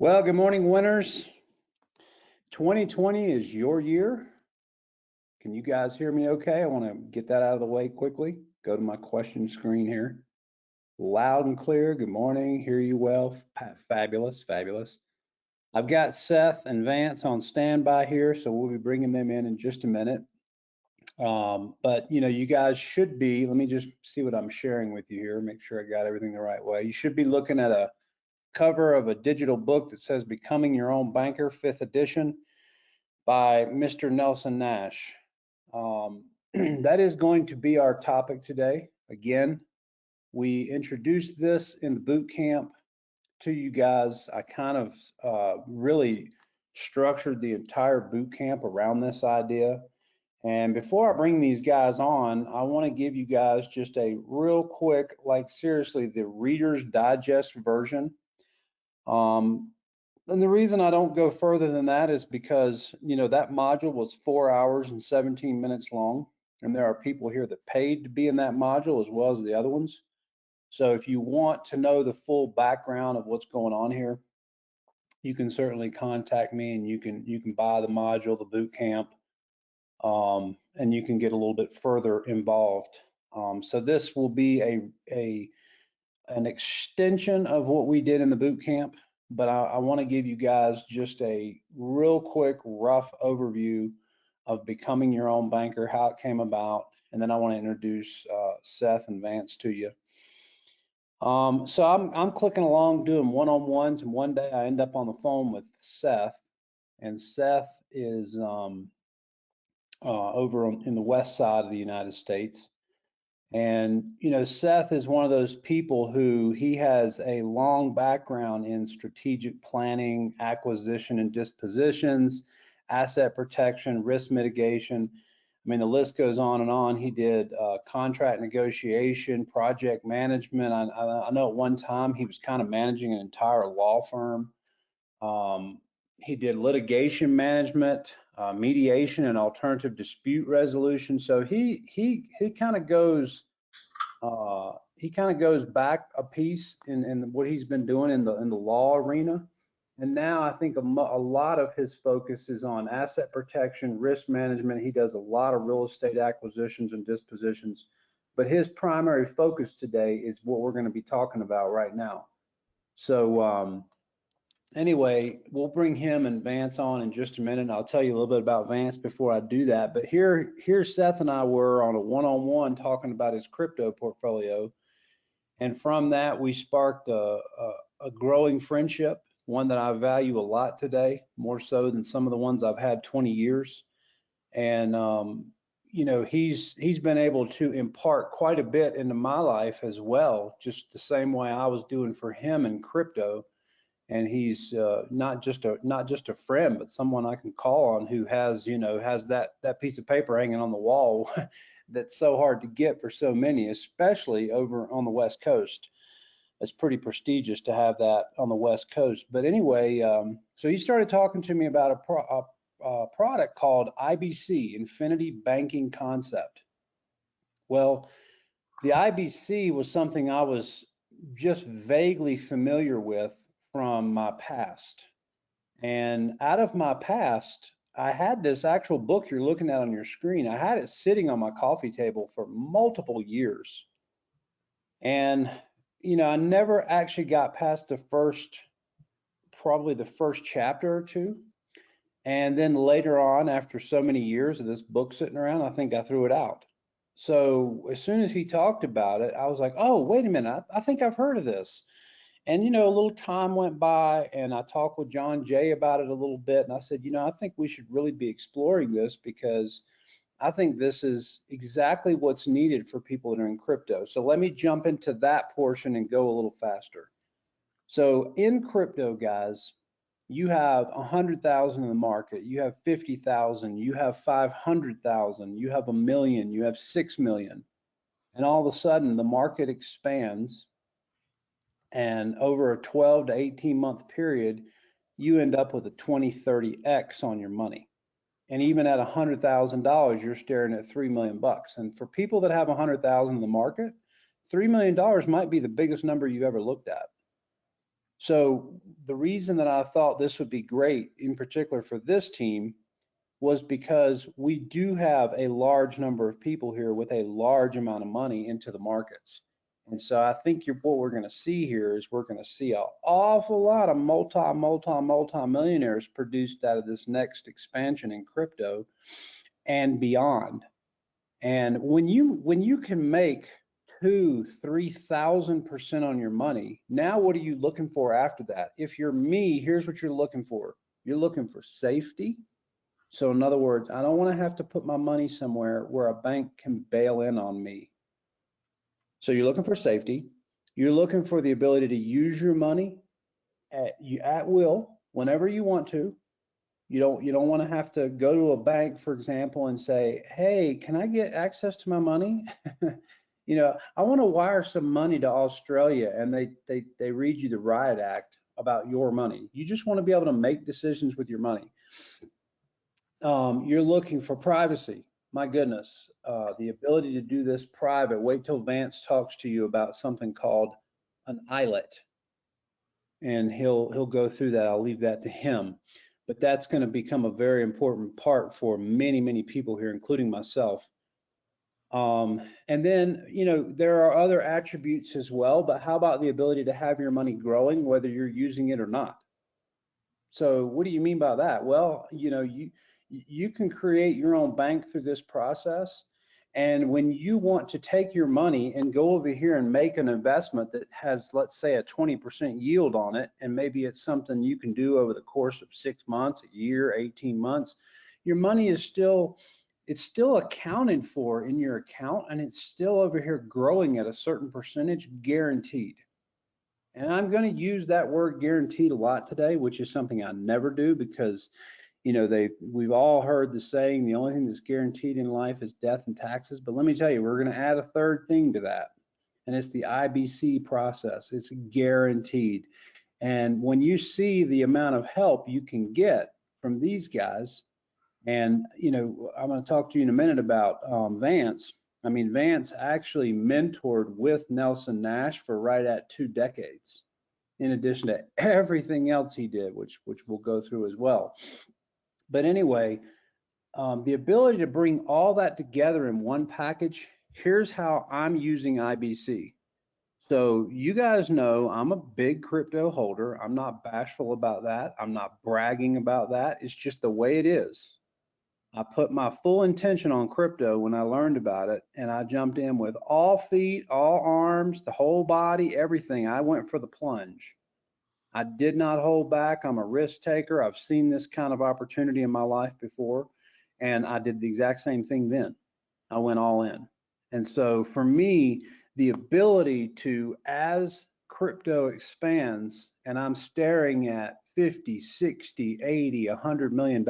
Well, good morning, winners. 2020 is your year. Can you guys hear me okay? I want to get that out of the way quickly. Go to my question screen here. Loud and clear. Good morning. Hear you well. Fabulous, fabulous. I've got Seth and Vance on standby here, so we'll be bringing them in just a minute. But you guys should be. Let me just see what I'm sharing with you here. Make sure I got everything the right way. You should be looking at a cover of a digital book that says Becoming Your Own Banker, 5th edition by Mr. Nelson Nash. That is going to be our topic today. Again, we introduced this in the boot camp to you guys. I kind of really structured the entire boot camp around this idea. And before I bring these guys on, I want to give you guys just a real quick, like seriously, the Reader's Digest version. And the reason I don't go further than that is because, that module was 4 hours and 17 minutes long. And there are people here that paid to be in that module as well as the other ones. So if you want to know the full background of what's going on here, you can certainly contact me and you can buy the module, the boot camp, and you can get a little bit further involved. So this will be an extension of what we did in the boot camp, but I want to give you guys just a real quick, rough overview of Becoming Your Own Banker, how it came about, and then I want to introduce Seth and Vance to you. So I'm clicking along doing one-on-ones, and one day I end up on the phone with Seth, and Seth is over in the west side of the United States. And, Seth is one of those people who he has a long background in strategic planning, acquisition and dispositions, asset protection, risk mitigation. I mean, the list goes on and on. He did contract negotiation, project management. I know at one time he was kind of managing an entire law firm. He did litigation management, mediation and alternative dispute resolution. So he kind of goes back a piece in what he's been doing in the law arena. And now I think a lot of his focus is on asset protection, risk management. He does a lot of real estate acquisitions and dispositions, but his primary focus today is what we're going to be talking about right now. So anyway, we'll bring him and Vance on in just a minute. And I'll tell you a little bit about Vance before I do that. But here Seth and I were on a one-on-one talking about his crypto portfolio. And from that, we sparked a growing friendship, one that I value a lot today, more so than some of the ones I've had 20 years. And, he's been able to impart quite a bit into my life as well, just the same way I was doing for him in crypto. And he's not just a friend, but someone I can call on who has that piece of paper hanging on the wall that's so hard to get for so many, especially over on the West Coast. It's pretty prestigious to have that on the West Coast. But anyway, so he started talking to me about a product called IBC, Infinity Banking Concept. Well, the IBC was something I was just vaguely familiar with from my past. And out of my past, I had this actual book you're looking at on your screen. I had it sitting on my coffee table for multiple years. And, I never actually got past probably the first chapter or two. And then later on, after so many years of this book sitting around, I think I threw it out. So as soon as he talked about it, I was like, oh, wait a minute, I think I've heard of this. And, a little time went by and I talked with John Jay about it a little bit. And I said, I think we should really be exploring this because I think this is exactly what's needed for people that are in crypto. So let me jump into that portion and go a little faster. So in crypto, guys, you have 100,000 in the market, you have 50,000, you have 500,000, you have 1 million, you have 6 million. And all of a sudden the market expands. And over a 12 to 18 month period, you end up with a 20, 30x on your money. And even at $100,000, you're staring at 3 million bucks. And for people that have 100,000 in the market, $3 million might be the biggest number you've ever looked at. So the reason that I thought this would be great, in particular for this team, was because we do have a large number of people here with a large amount of money into the markets. And so I think what we're going to see here is we're going to see an awful lot of multi millionaires produced out of this next expansion in crypto and beyond. And when you can make 2, 3,000% on your money, now what are you looking for after that? If you're me, here's what you're looking for. You're looking for safety. So in other words, I don't want to have to put my money somewhere where a bank can bail in on me. So you're looking for safety. You're looking for the ability to use your money at will whenever you want to. You don't want to have to go to a bank, for example, and say, "Hey, can I get access to my money?" I want to wire some money to Australia, and they read you the Riot Act about your money. You just want to be able to make decisions with your money. You're looking for privacy. My goodness, the ability to do this private. Wait till Vance talks to you about something called an islet, and he'll go through that. I'll leave that to him. But that's going to become a very important part for many people here, including myself. And then, there are other attributes as well, but how about the ability to have your money growing, whether you're using it or not? So what do you mean by that? Well, you can create your own bank through this process. And when you want to take your money and go over here and make an investment that has, let's say, a 20% yield on it, and maybe it's something you can do over the course of 6 months, a year, 18 months, your money is still, it's still accounted for in your account, and it's still over here growing at a certain percentage, guaranteed. And I'm going to use that word guaranteed a lot today, which is something I never do because, we've all heard the saying, the only thing that's guaranteed in life is death and taxes. But let me tell you, we're going to add a third thing to that, and it's the IBC process. It's guaranteed. And when you see the amount of help you can get from these guys, and I'm going to talk to you in a minute about Vance. I mean, Vance actually mentored with Nelson Nash for right at 2 decades, in addition to everything else he did, which we'll go through as well. But anyway, the ability to bring all that together in one package, here's how I'm using IBC. So you guys know I'm a big crypto holder. I'm not bashful about that. I'm not bragging about that. It's just the way it is. I put my full intention on crypto when I learned about it, and I jumped in with all feet, all arms, the whole body, everything. I went for the plunge. I did not hold back. I'm a risk taker. I've seen this kind of opportunity in my life before, and I did the exact same thing then. I went all in. And so for me, the ability to, as crypto expands and I'm staring at 50, 60, 80, $100 million,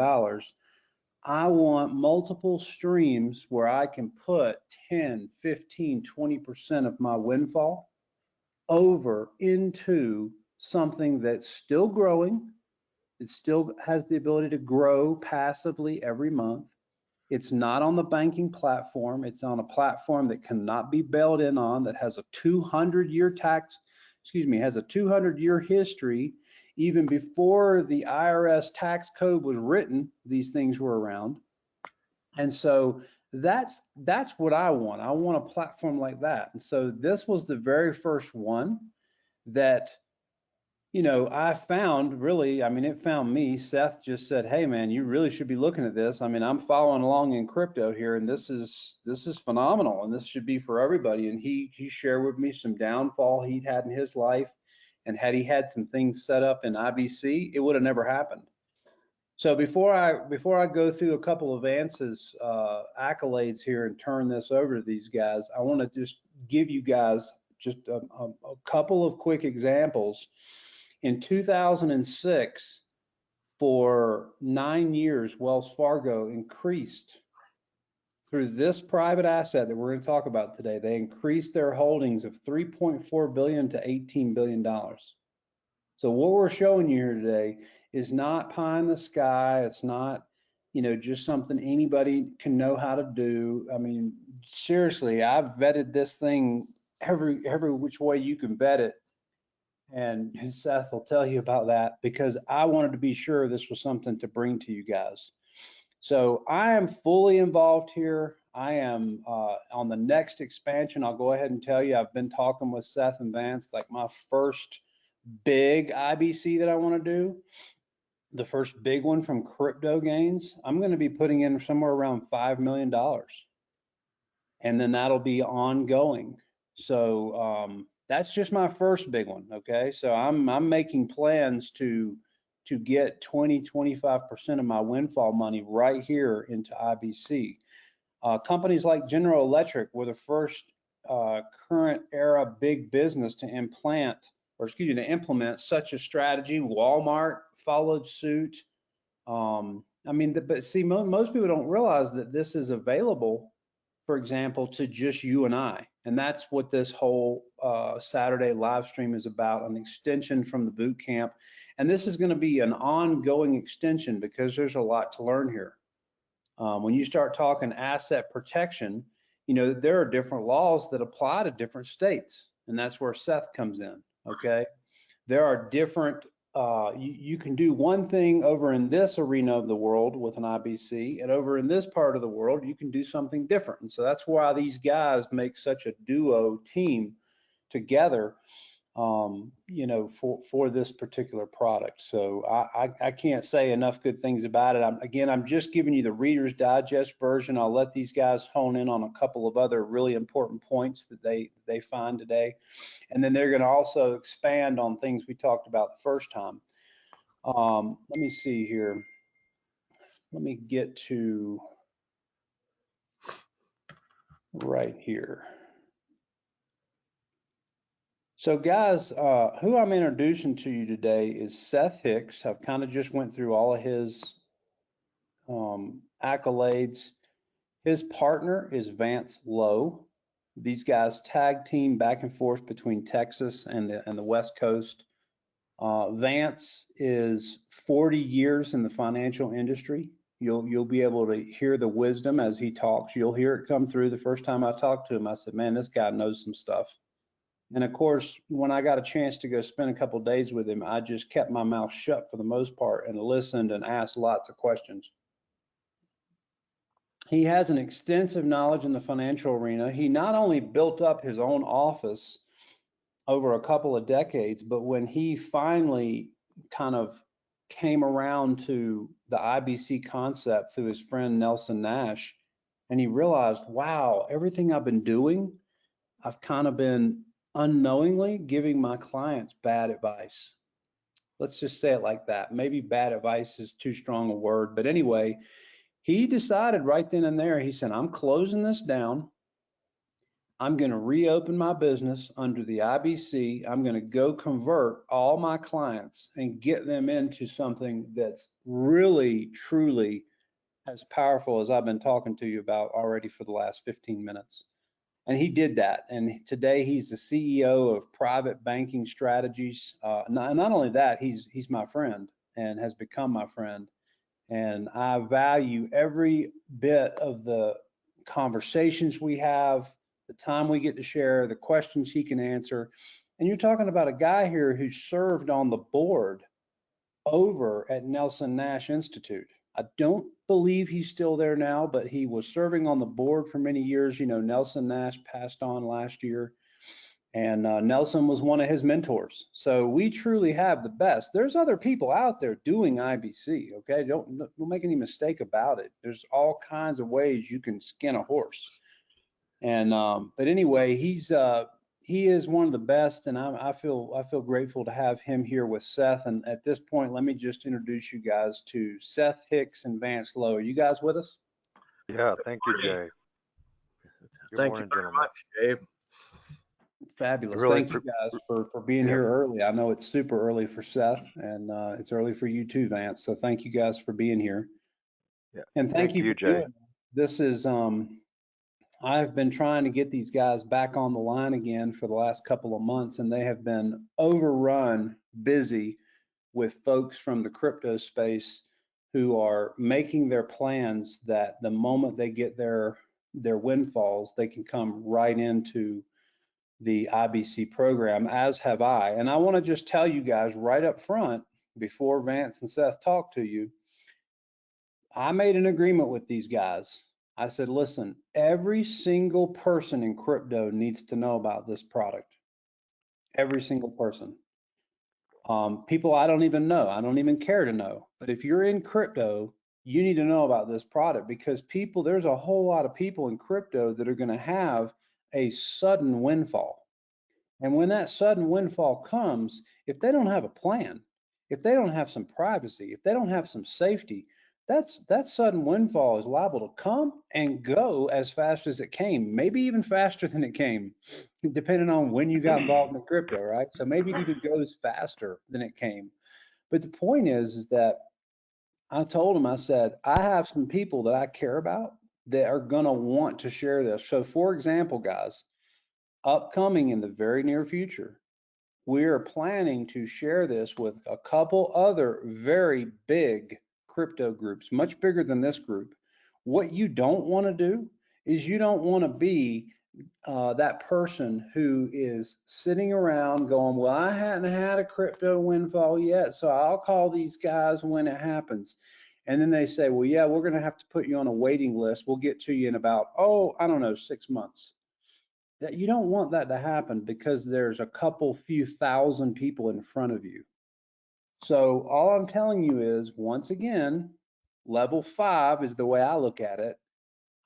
I want multiple streams where I can put 10, 15, 20% of my windfall over into something that's still growing. It still has the ability to grow passively every month. It's not on the banking platform. It's on a platform that cannot be bailed in on, that has a 200-year has a 200-year history. Even before the IRS tax code was written, these things were around. And so that's what I want. I want a platform like that. And so this was the very first one that I found. Really, I mean, it found me. Seth just said, "Hey man, you really should be looking at this. I mean, I'm following along in crypto here, and this is phenomenal, and this should be for everybody." And he shared with me some downfall he'd had in his life, and had he had some things set up in IBC, it would have never happened. So before I go through a couple of Vance's accolades here and turn this over to these guys, I want to just give you guys just a couple of quick examples. In 2006, for 9 years, Wells Fargo increased through this private asset that we're going to talk about today. They increased their holdings of $3.4 billion to $18 billion. So what we're showing you here today is not pie in the sky. It's not, just something anybody can know how to do. I mean, seriously, I've vetted this thing every which way you can vet it. And Seth will tell you about that because I wanted to be sure this was something to bring to you guys. So I am fully involved here. I am on the next expansion. I'll go ahead and tell you, I've been talking with Seth and Vance, like my first big IBC that I want to do, the first big one from crypto gains. I'm going to be putting in somewhere around $5 million. And then that'll be ongoing. So that's just my first big one. Okay. So I'm making plans to get 20-25% of my windfall money right here into IBC. Companies like General Electric were the first current era big business to implement such a strategy. Walmart followed suit. I mean, but see, most people don't realize that this is available, for example, to just you and I. And that's what this whole Saturday live stream is about, an extension from the boot camp. And this is going to be an ongoing extension because there's a lot to learn here. When you start talking asset protection, you know, there are different laws that apply to different states. And that's where Seth comes in, okay? There are different, you can do one thing over in this arena of the world with an IBC, and over in this part of the world, you can do something different. And so that's why these guys make such a duo team together, you know, for this particular product. So I can't say enough good things about it. I'm just giving you the Reader's Digest version. I'll let these guys hone in on a couple of other really important points that they find today. And then they're going to also expand on things we talked about the first time. Let me see here. Let me get to right here. So guys, who I'm introducing to you today is Seth Hicks. I've kind of just went through all of his accolades. His partner is Vance Lowe. These guys tag team back and forth between Texas and the West Coast. Vance is 40 years in the financial industry. You'll be able to hear the wisdom as he talks. You'll hear it come through. The first time I talked to him, I said, man, this guy knows some stuff. And of course, when I got a chance to go spend a couple of days with him, I just kept my mouth shut for the most part and listened and asked lots of questions. He has an extensive knowledge in the financial arena. He not only built up his own office over a couple of decades, but when he finally kind of came around to the IBC concept through his friend Nelson Nash, and he realized, wow, everything I've been doing, I've kind of been unknowingly giving my clients bad advice. Let's just say it like that. Maybe bad advice is too strong a word, but anyway, he decided right then and there, he said, I'm closing this down. I'm going to reopen my business under the IBC. I'm going to go convert all my clients and get them into something that's really, truly as powerful as I've been talking to you about already for the last 15 minutes. And he did that. And today he's the CEO of Private Banking Strategies. Not only that, he's my friend and has become my friend. And I value every bit of the conversations we have, the time we get to share, the questions he can answer. And you're talking about a guy here who served on the board over at Nelson Nash Institute. I don't believe he's still there now, but he was serving on the board for many years. You know, Nelson Nash passed on last year, and Nelson was one of his mentors. So we truly have the best. There's other people out there doing IBC, okay? Don't make any mistake about it. There's all kinds of ways you can skin a horse. And but anyway, he is one of the best, and I feel grateful to have him here with Seth. And at this point, let me just introduce you guys to Seth Hicks and Vance Lowe. Are you guys with us? Yeah, thank you, Jay. Thank you very much, Dave. Fabulous. Really Thank you guys for being here early. I know it's super early for Seth, and it's early for you too, Vance. So thank you guys for being here. Yeah. And thank you for Jay. doing it. This is I've been trying to get these guys back on the line again for the last couple of months, and they have been overrun busy with folks from the crypto space who are making their plans that the moment they get their windfalls, they can come right into the IBC program, as have I. And I want to just tell you guys right up front, before Vance and Seth talk to you, I made an agreement with these guys. I said, listen, every single person in crypto needs to know about this product. Every single person. People I don't even know, I don't even care to know. But if you're in crypto, you need to know about this product, because there's a whole lot of people in crypto that are going to have a sudden windfall. And when that sudden windfall comes, if they don't have a plan, if they don't have some privacy, if they don't have some safety, that sudden windfall is liable to come and go as fast as it came, maybe even faster than it came, depending on when you got involved in crypto, right? So maybe it even goes faster than it came. But the point is that I told him, I said, I have some people that I care about that are gonna want to share this. So for example, guys, upcoming in the very near future, we are planning to share this with a couple other very big crypto groups, much bigger than this group. What you don't want to do is you don't want to be that person who is sitting around going, well, I hadn't had a crypto windfall yet, so I'll call these guys when it happens. And then they say, well, yeah, we're going to have to put you on a waiting list. We'll get to you in about, I don't know, 6 months. That you don't want that to happen, because there's a couple few thousand people in front of you. So all I'm telling you is, once again, level 5 is the way I look at it.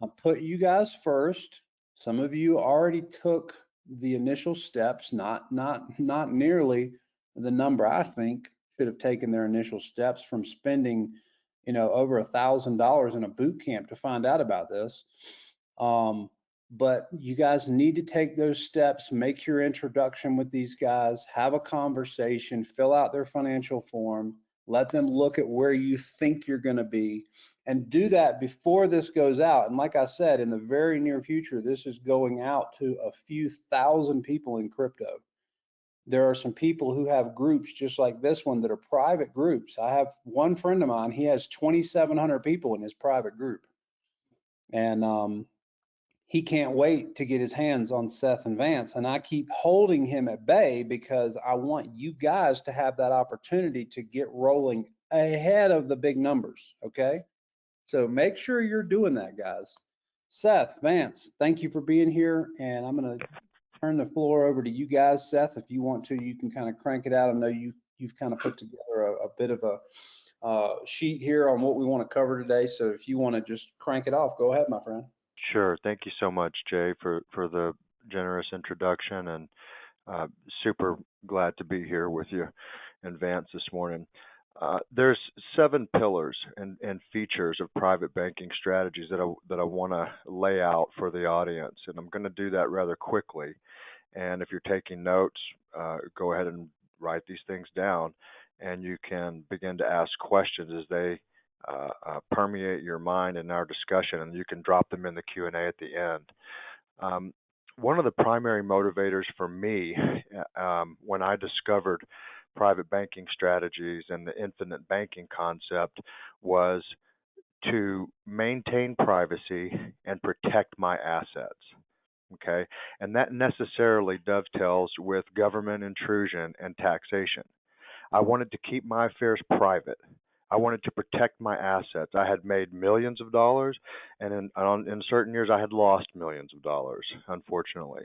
I'll put you guys first. Some of you already took the initial steps, not nearly the number I think should have taken their initial steps, from spending, over $1,000 in a boot camp to find out about this. But you guys need to take those steps, make your introduction with these guys, have a conversation, fill out their financial form, let them look at where you think you're going to be, and do that before this goes out. And like I said, in the very near future, this is going out to a few thousand people in crypto. There are some people who have groups just like this one that are private groups. I have one friend of mine, he has 2,700 people in his private group. And he can't wait to get his hands on Seth and Vance. And I keep holding him at bay because I want you guys to have that opportunity to get rolling ahead of the big numbers, okay? So make sure you're doing that, guys. Seth, Vance, thank you for being here. And I'm going to turn the floor over to you guys. Seth, if you want to, you can kind of crank it out. I know you've kind of put together a bit of a sheet here on what we want to cover today. So if you want to just crank it off, go ahead, my friend. Sure. Thank you so much, Jay, for the generous introduction, and super glad to be here with you and Vance this morning. There's 7 pillars and features of private banking strategies that I want to lay out for the audience, and I'm going to do that rather quickly. And if you're taking notes, go ahead and write these things down, and you can begin to ask questions as they permeate your mind in our discussion, and you can drop them in the Q&A at the end. One of the primary motivators for me when I discovered private banking strategies and the infinite banking concept was to maintain privacy and protect my assets. Okay, and that necessarily dovetails with government intrusion and taxation. I wanted to keep my affairs private. I wanted to protect my assets. I had made millions of dollars, and in certain years I had lost millions of dollars, unfortunately.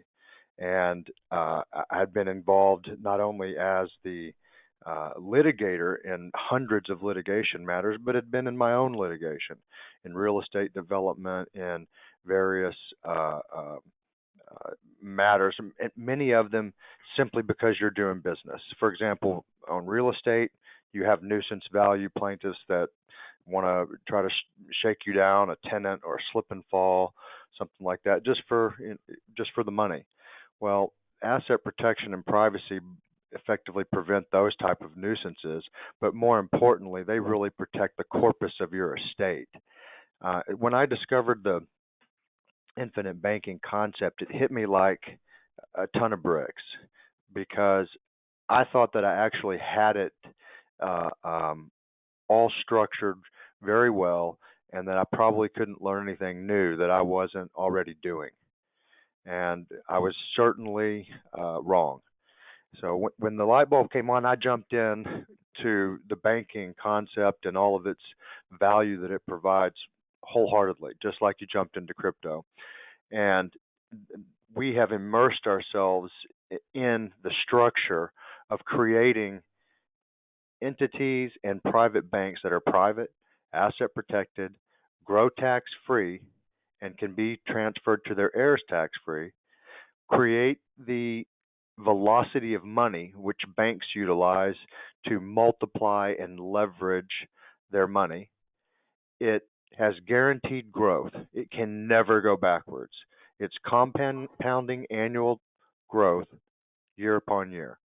And I had been involved not only as the litigator in hundreds of litigation matters, but had been in my own litigation, in real estate development, in various matters, many of them simply because you're doing business. For example, on real estate, you have nuisance value plaintiffs that want to try to shake you down, a tenant or a slip and fall, something like that, just for the money. Well, asset protection and privacy effectively prevent those type of nuisances, but more importantly, they really protect the corpus of your estate. When I discovered the infinite banking concept, it hit me like a ton of bricks, because I thought that I actually had it all structured very well, and that I probably couldn't learn anything new that I wasn't already doing. and I was certainly wrong. So when the light bulb came on, I jumped in to the banking concept and all of its value that it provides wholeheartedly, just like you jumped into crypto. And we have immersed ourselves in the structure of creating entities and private banks that are private, asset protected, grow tax free, and can be transferred to their heirs tax free, create the velocity of money which banks utilize to multiply and leverage their money. It has guaranteed growth. It can never go backwards. It's compounding annual growth year upon year.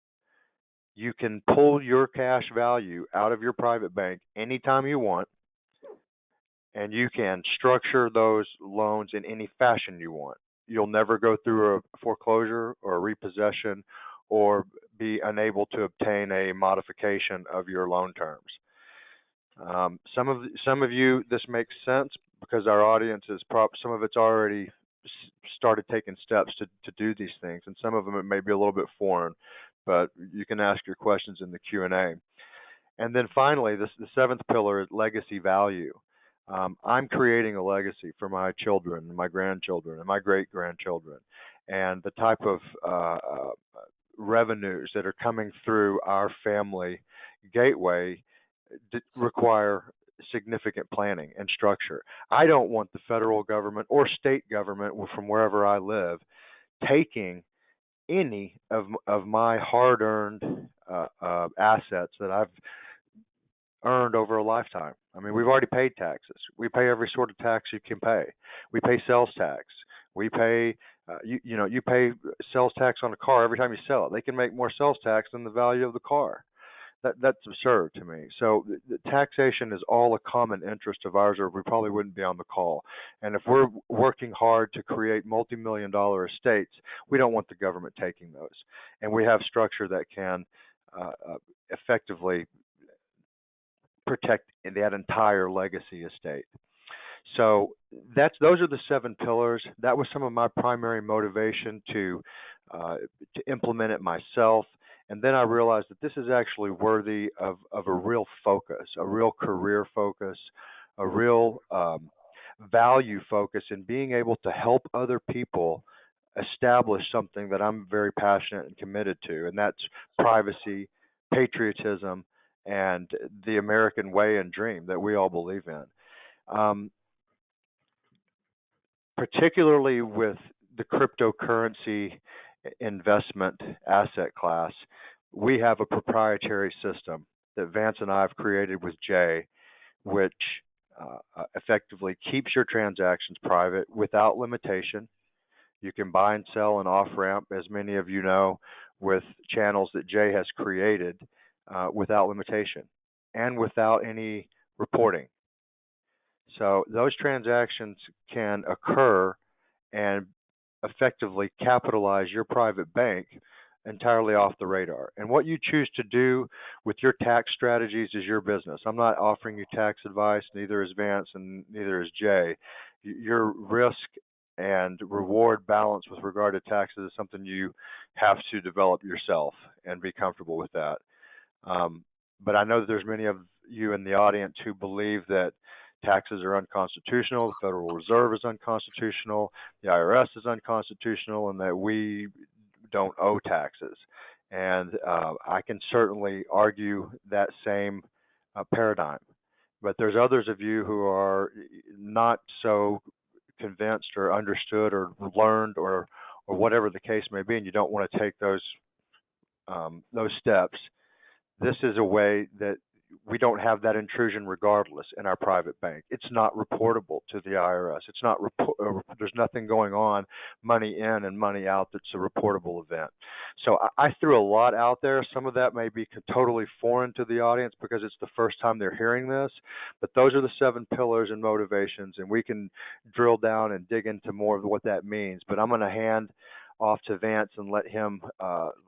You can pull your cash value out of your private bank anytime you want, and you can structure those loans in any fashion you want. You'll never go through a foreclosure or a repossession or be unable to obtain a modification of your loan terms. Some of you, this makes sense because our audience is some of it's already started taking steps to do these things, and some of them it may be a little bit foreign, but you can ask your questions in the Q&A. And then finally, the seventh pillar is legacy value. I'm creating a legacy for my children, my grandchildren, and my great-grandchildren, and the type of revenues that are coming through our family gateway require significant planning and structure. I don't want the federal government or state government from wherever I live taking any of my hard-earned assets that I've earned over a lifetime. I mean, we've already paid taxes. We pay every sort of tax you can pay. We pay sales tax. We pay, you pay sales tax on a car every time you sell it. They can make more sales tax than the value of the car. That's absurd to me. So the taxation is all a common interest of ours, or we probably wouldn't be on the call. And if we're working hard to create multi-million-dollar estates, we don't want the government taking those. And we have structure that can effectively protect that entire legacy estate. So those are the 7 pillars. That was some of my primary motivation to implement it myself. And then I realized that this is actually worthy of a real focus, a real career focus, a real value focus in being able to help other people establish something that I'm very passionate and committed to, and that's privacy, patriotism, and the American way and dream that we all believe in. Particularly with the cryptocurrency investment asset class, we have a proprietary system that Vance and I have created with Jay, which effectively keeps your transactions private without limitation. You can buy and sell an off-ramp, as many of you know, with channels that Jay has created without limitation and without any reporting. So those transactions can occur and effectively capitalize your private bank entirely off the radar. And what you choose to do with your tax strategies is your business. I'm not offering you tax advice, neither is Vance and neither is Jay. Your risk and reward balance with regard to taxes is something you have to develop yourself and be comfortable with that. But I know that there's many of you in the audience who believe that taxes are unconstitutional, the Federal Reserve is unconstitutional, the IRS is unconstitutional, and that we don't owe taxes. And I can certainly argue that same paradigm. But there's others of you who are not so convinced or understood or learned or whatever the case may be, and you don't want to take those steps. This is a way that we don't have that intrusion regardless in our private bank. It's not reportable to the IRS. It's not there's nothing going on, money in and money out, that's a reportable event. So I threw a lot out there. Some of that may be totally foreign to the audience because it's the first time they're hearing this, but those are the 7 pillars and motivations, and we can drill down and dig into more of what that means. But I'm going to hand off to Vance and let him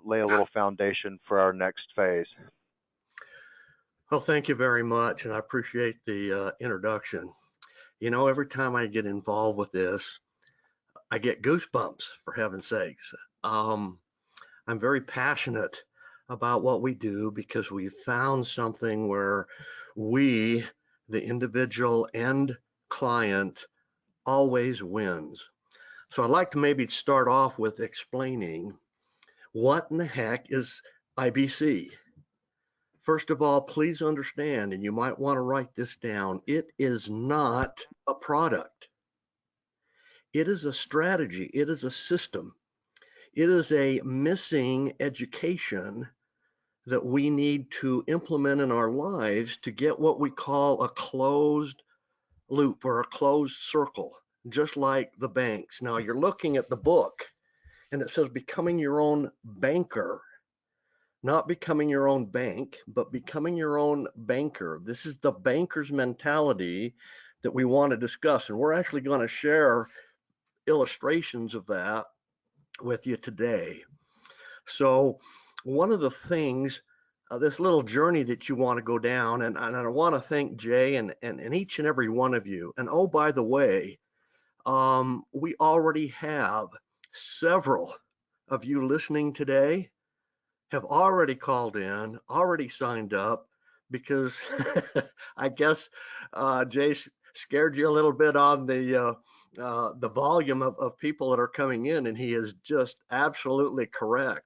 lay a little foundation for our next phase. Well, thank you very much, and I appreciate the introduction. You know, every time I get involved with this, I get goosebumps, for heaven's sakes. I'm very passionate about what we do because we found something where we, the individual and client, always wins. So I'd like to maybe start off with explaining what in the heck is IBC. First of all, please understand, and you might want to write this down, it is not a product. It is a strategy. It is a system. It is a missing education that we need to implement in our lives to get what we call a closed loop or a closed circle, just like the banks. Now you're looking at the book and it says becoming your own banker, not becoming your own bank, but becoming your own banker. This is the banker's mentality that we want to discuss. And we're actually going to share illustrations of that with you today. So one of the things, this little journey that you want to go down, and I want to thank Jay and each and every one of you. And oh, by the way, we already have several of you listening today have already called in, already signed up, because I guess Jay scared you a little bit on the volume of people that are coming in, and he is just absolutely correct.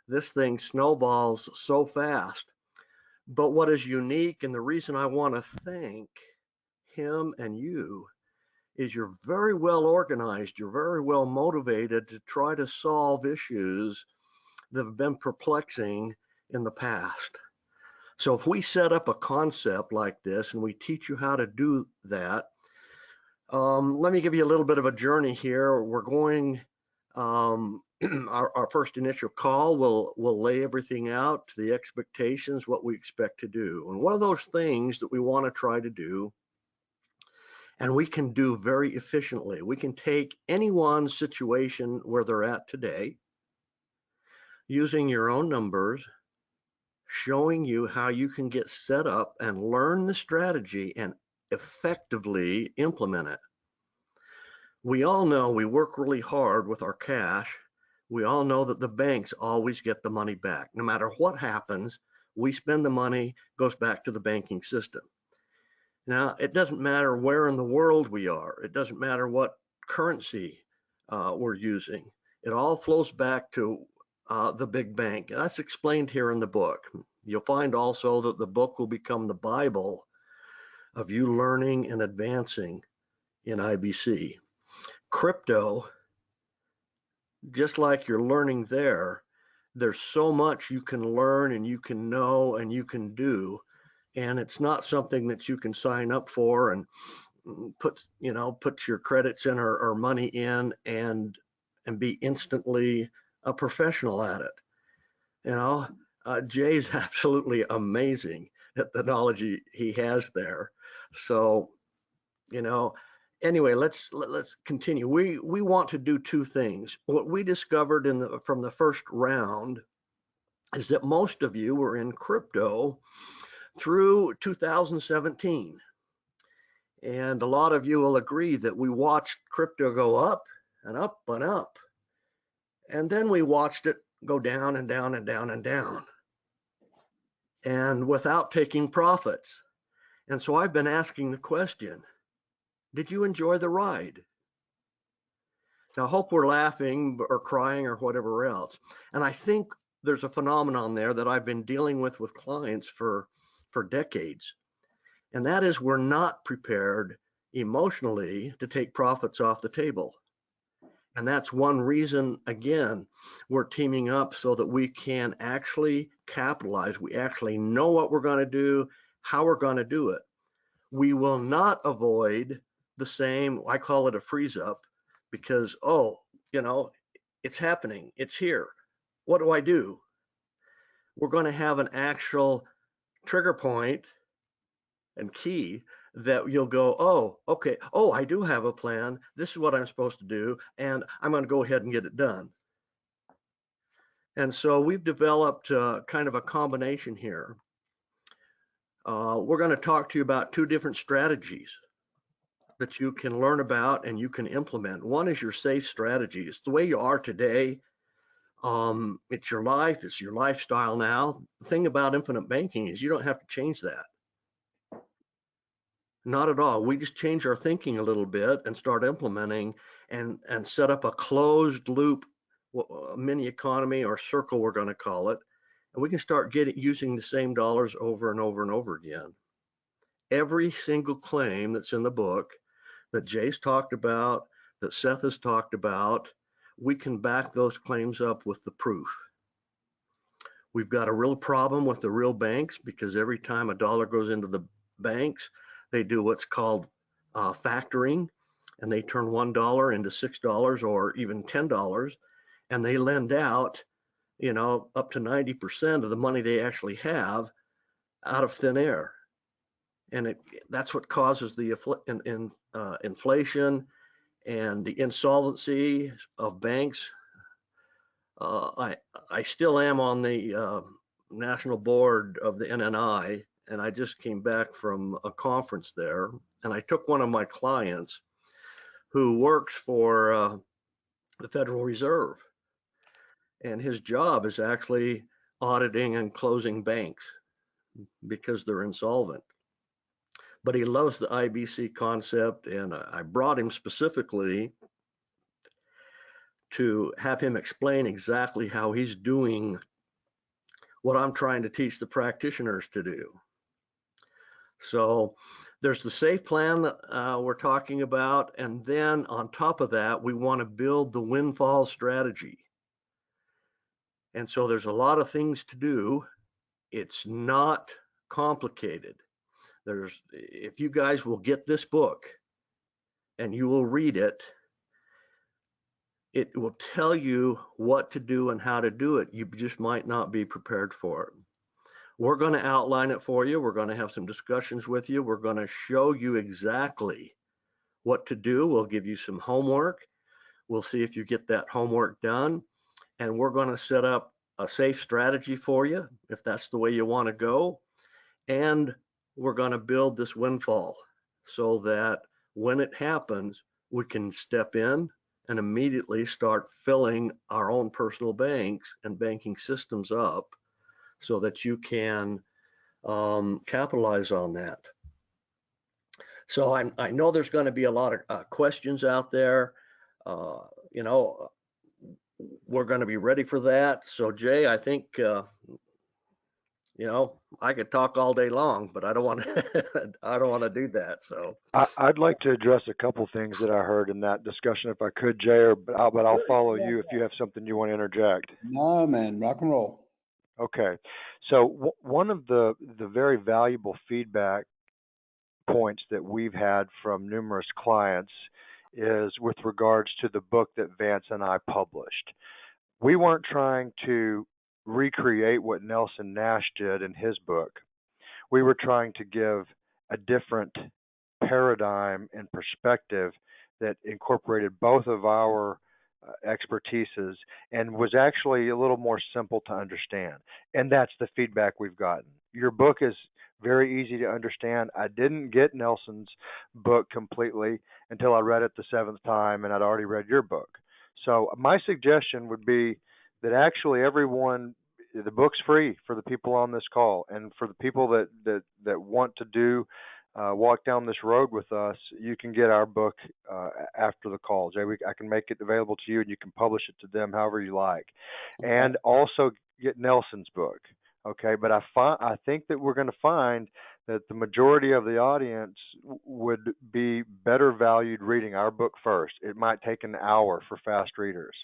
This thing snowballs so fast. But what is unique, and the reason I want to thank him and you, is you're very well organized, you're very well motivated to try to solve issues that have been perplexing in the past. So if we set up a concept like this and we teach you how to do that, let me give you a little bit of a journey here. We're going, our first initial call will lay everything out to the expectations, what we expect to do. And one of those things that we want to try to do, and we can do very efficiently, we can take anyone's situation where they're at today, using your own numbers, showing you how you can get set up and learn the strategy and effectively implement it. We all know we work really hard with our cash. We all know that the banks always get the money back. No matter what happens, we spend the money, goes back to the banking system. Now, it doesn't matter where in the world we are. It doesn't matter what currency we're using. It all flows back to the big bank. That's explained here in the book. You'll find also that the book will become the Bible of you learning and advancing in IBC. Crypto, just like you're learning there, there's so much you can learn and you can know and you can do. And it's not something that you can sign up for and put your credits in or money in and be instantly a professional at it. Jay's absolutely amazing at the knowledge he has there. So, anyway, let's continue. We want to do two things. What we discovered from the first round is that most of you were in crypto through 2017. And a lot of you will agree that we watched crypto go up and up and up. And then we watched it go down and down and down and down, and without taking profits. And so I've been asking the question, did you enjoy the ride? Now, I hope we're laughing or crying or whatever else. And I think there's a phenomenon there that I've been dealing with clients for decades. And that is, we're not prepared emotionally to take profits off the table. And that's one reason, again, we're teaming up so that we can actually capitalize. We actually know what we're going to do, how we're going to do it. We will not avoid the same, I call it a freeze up, because, it's happening, it's here. What do I do? We're going to have an actual trigger point and key that you'll go, oh, okay, oh, I do have a plan. This is what I'm supposed to do, and I'm going to go ahead and get it done. And so we've developed kind of a combination here. We're going to talk to you about two different strategies that you can learn about and you can implement. One is your safe strategy. It's the way you are today. It's your life, it's your lifestyle now. The thing about infinite banking is you don't have to change that. Not at all. We just change our thinking a little bit and start implementing and set up a closed loop mini economy or circle, we're going to call it. And we can start using the same dollars over and over and over again. Every single claim that's in the book that Jay's talked about, that Seth has talked about, we can back those claims up with the proof. We've got a real problem with the real banks because every time a dollar goes into the banks, they do what's called factoring, and they turn $1 into $6 or even $10, and they lend out, up to 90% of the money they actually have out of thin air. And that's what causes the inflation and the insolvency of banks. I still am on the national board of the NNI, and I just came back from a conference there, and I took one of my clients who works for the Federal Reserve, and his job is actually auditing and closing banks because they're insolvent. But he loves the IBC concept, and I brought him specifically to have him explain exactly how he's doing what I'm trying to teach the practitioners to do. So there's the safe plan that we're talking about, and then on top of that, we want to build the windfall strategy. And so there's a lot of things to do. It's not complicated. If you guys will get this book and you will read it, it will tell you what to do and how to do it. You just might not be prepared for it. We're going to outline it for you. We're going to have some discussions with you. We're going to show you exactly what to do. We'll give you some homework. We'll see if you get that homework done. And we're going to set up a safe strategy for you if that's the way you want to go. And we're going to build this windfall so that when it happens, we can step in and immediately start filling our own personal banks and banking systems up so that you can capitalize on that. So I know there's going to be a lot of questions out there. We're going to be ready for that. So Jay, I think I could talk all day long, but I don't want to. I don't want to do that. So I'd like to address a couple things that I heard in that discussion, if I could, Jay. But I'll follow you if you have something you want to interject. No, man, rock and roll. Okay. So one of the very valuable feedback points that we've had from numerous clients is with regards to the book that Vance and I published. We weren't trying to recreate what Nelson Nash did in his book. We were trying to give a different paradigm and perspective that incorporated both of our expertises and was actually a little more simple to understand. And that's the feedback we've gotten. Your book is very easy to understand. I didn't get Nelson's book completely until I read it the seventh time, and I'd already read your book. So my suggestion would be that actually everyone, the book's free for the people on this call, and for the people that want to do walk down this road with us, you can get our book after the call. Jay, I can make it available to you, and you can publish it to them however you like, and also get Nelson's book. Okay, but I think that we're going to find that the majority of the audience would be better valued reading our book first. It might take an hour for fast readers.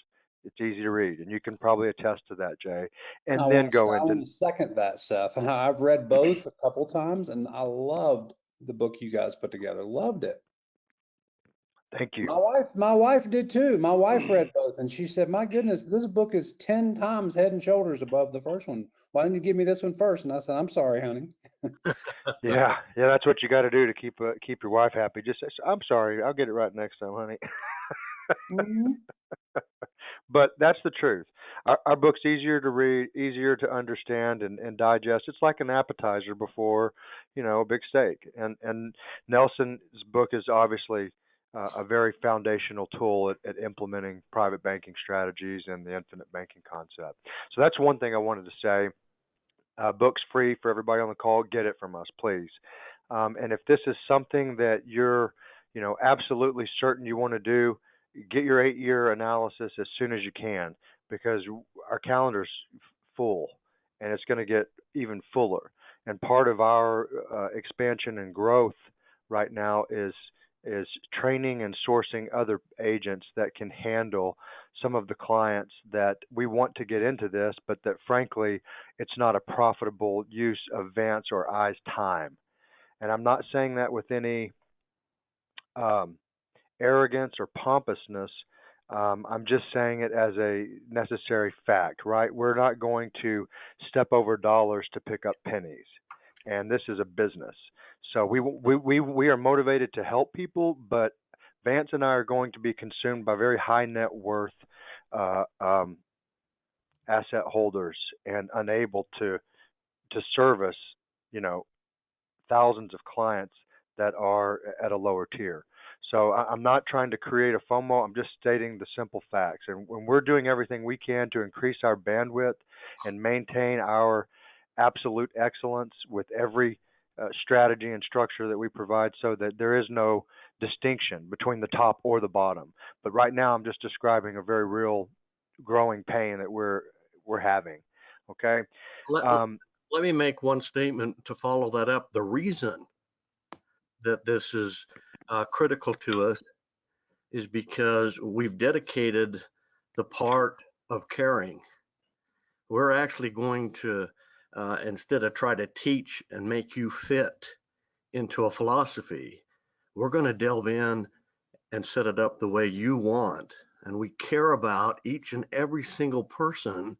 It's easy to read, and you can probably attest to that, Jay. And then I go want into. to second that, Seth. And I've read both a couple times, and I loved the book you guys put together. Loved it. Thank you. My wife did too. My wife read both, and she said, "My goodness, this book is 10 times head and shoulders above the first one. Why didn't you give me this one first?" And I said, "I'm sorry, honey." Yeah, that's what you got to do to keep your wife happy. Just say, "I'm sorry, I'll get it right next time, honey." Mhm. But that's the truth. Our book's easier to read, easier to understand and digest. It's like an appetizer before, a big steak. And Nelson's book is obviously a very foundational tool at implementing private banking strategies and the infinite banking concept. So that's one thing I wanted to say. Book's free for everybody on the call. Get it from us, please. And if this is something that you're, absolutely certain you want to do, get your 8-year analysis as soon as you can, because our calendar's full, and it's going to get even fuller. And part of our expansion and growth right now is training and sourcing other agents that can handle some of the clients that we want to get into this, but that frankly, it's not a profitable use of Vance or I's time. And I'm not saying that with any um, arrogance or pompousness. I'm just saying it as a necessary fact, right? We're not going to step over dollars to pick up pennies, and this is a business. So we are motivated to help people, but Vance and I are going to be consumed by very high net worth uh, um, asset holders and unable to service, you know, thousands of clients that are at a lower tier. So I'm not trying to create a FOMO. I'm just stating the simple facts. And when we're doing everything we can to increase our bandwidth and maintain our absolute excellence with every strategy and structure that we provide, so that there is no distinction between the top or the bottom. But right now, I'm just describing a very real growing pain that we're having. Okay. Let, Um, let me make one statement to follow that up. The reason that this is critical to us is because we've dedicated the part of caring. We're actually going to, instead of try to teach and make you fit into a philosophy, we're going to delve in and set it up the way you want. And we care about each and every single person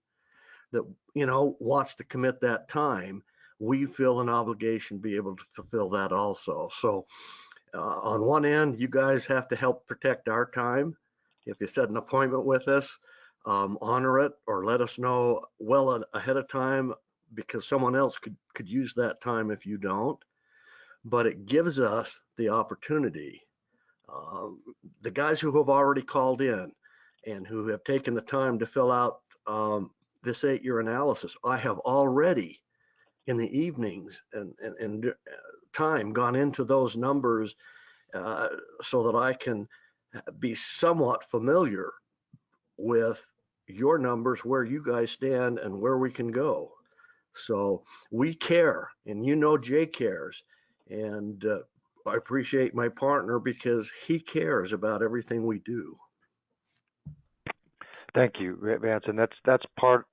that, wants to commit that time. We feel an obligation to be able to fulfill that also. So on one end, you guys have to help protect our time. If you set an appointment with us, honor it or let us know well ahead of time, because someone else could use that time if you don't. But it gives us the opportunity. Um, the guys who have already called in and who have taken the time to fill out this 8-year analysis, I have already in the evenings and time gone into those numbers so that I can be somewhat familiar with your numbers, where you guys stand and where we can go. So we care, and Jay cares. And I appreciate my partner because he cares about everything we do. Thank you, Vance, and that's part,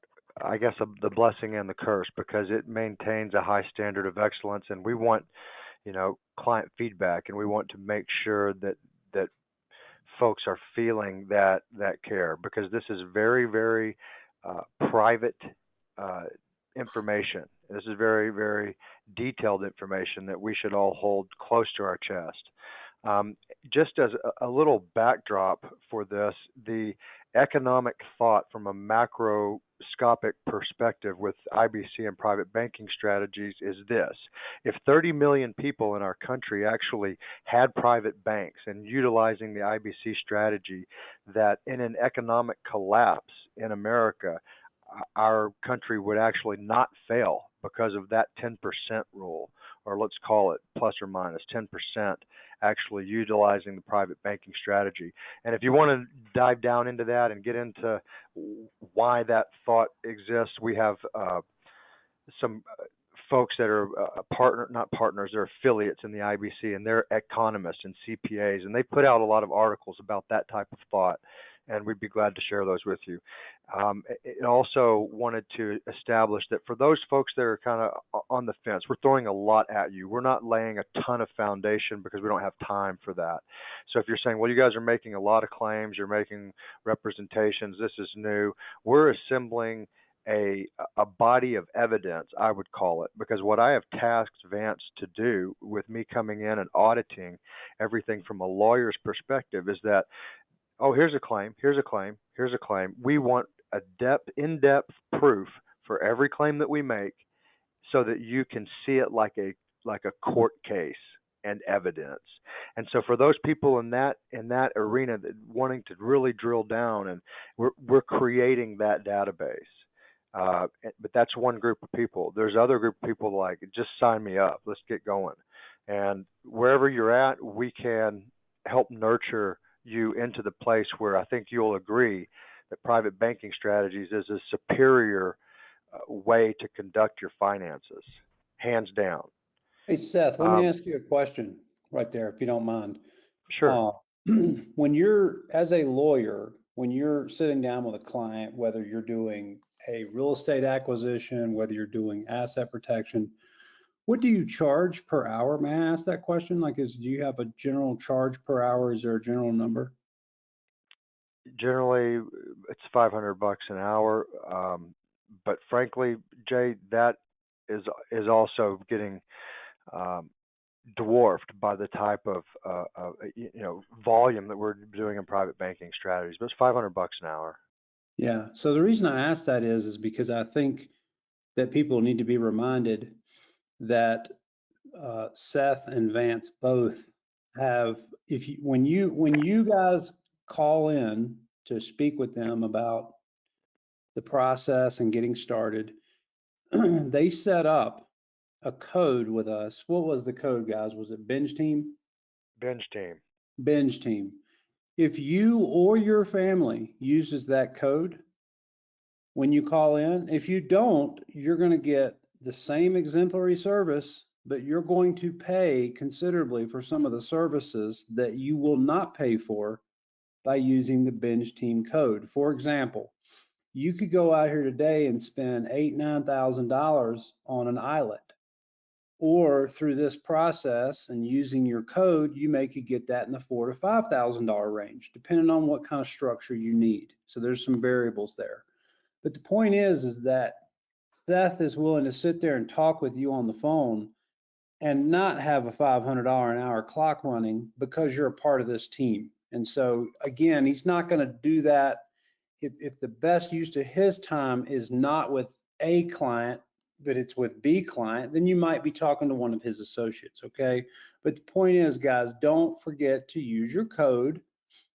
I guess, of the blessing and the curse, because it maintains a high standard of excellence, and we want, client feedback, and we want to make sure that folks are feeling that care, because this is very, very private uh, information. This is very, very detailed information that we should all hold close to our chest. Just as a little backdrop for this, the economic thought from a macroscopic perspective with IBC and private banking strategies is this. If 30 million people in our country actually had private banks and utilizing the IBC strategy, that in an economic collapse in America, our country would actually not fail because of that 10% rule, or let's call it plus or minus 10% actually utilizing the private banking strategy. And if you want to dive down into that and get into why that thought exists, we have some folks that are not partners, they're affiliates in the IBC, and they're economists and CPAs, and they put out a lot of articles about that type of thought, and we'd be glad to share those with you. It also wanted to establish that for those folks that are kind of on the fence, we're throwing a lot at you. We're not laying a ton of foundation because we don't have time for that. So if you're saying, well, you guys are making a lot of claims, you're making representations, this is new, we're assembling a body of evidence, I would call it, because what I have tasked Vance to do with me coming in and auditing everything from a lawyer's perspective is that Oh, here's a claim, here's a claim, here's a claim. We want a in-depth proof for every claim that we make so that you can see it like a court case and evidence. And so for those people in that arena that wanting to really drill down, and we're creating that database. But that's one group of people. There's other group of people like, just sign me up. Let's get going. And wherever you're at, we can help nurture you into the place where I think you'll agree that private banking strategies is a superior way to conduct your finances, hands down. Hey, Seth, let me Um, ask you a question right there, if you don't mind. sure. Uh, when you're, as a lawyer, when you're sitting down with a client, whether you're doing a real estate acquisition, whether you're doing asset protection, what do you charge per hour? May I ask that question? Like, do you have a general charge per hour? Is there a general number? Generally, it's $500 an hour. But frankly, Jay, that is also getting um, dwarfed by the type of volume that we're doing in private banking strategies. But it's $500 an hour. Yeah. So the reason I ask that is because I think that people need to be reminded that Seth and Vance both have, if you, when you guys call in to speak with them about the process and getting started, they set up a code with us. What was the code, guys? Was it Binge Team? Binge team. Binge Team. If you or your family uses that code when you call in, if you don't, you're going to get the same exemplary service, but you're going to pay considerably for some of the services that you will not pay for by using the Binge Team code. For example, you could go out here today and spend $8,000-9,000 on an islet, or through this process and using your code, you may could get that in the $4,000 to $5,000 range, depending on what kind of structure you need. So there's some variables there. But the point is that Seth is willing to sit there and talk with you on the phone and not have a $500 an hour clock running because you're a part of this team. And so again, he's not going to do that if the best use of his time is not with A client, but it's with B client, then you might be talking to one of his associates, okay? But the point is, guys, don't forget to use your code,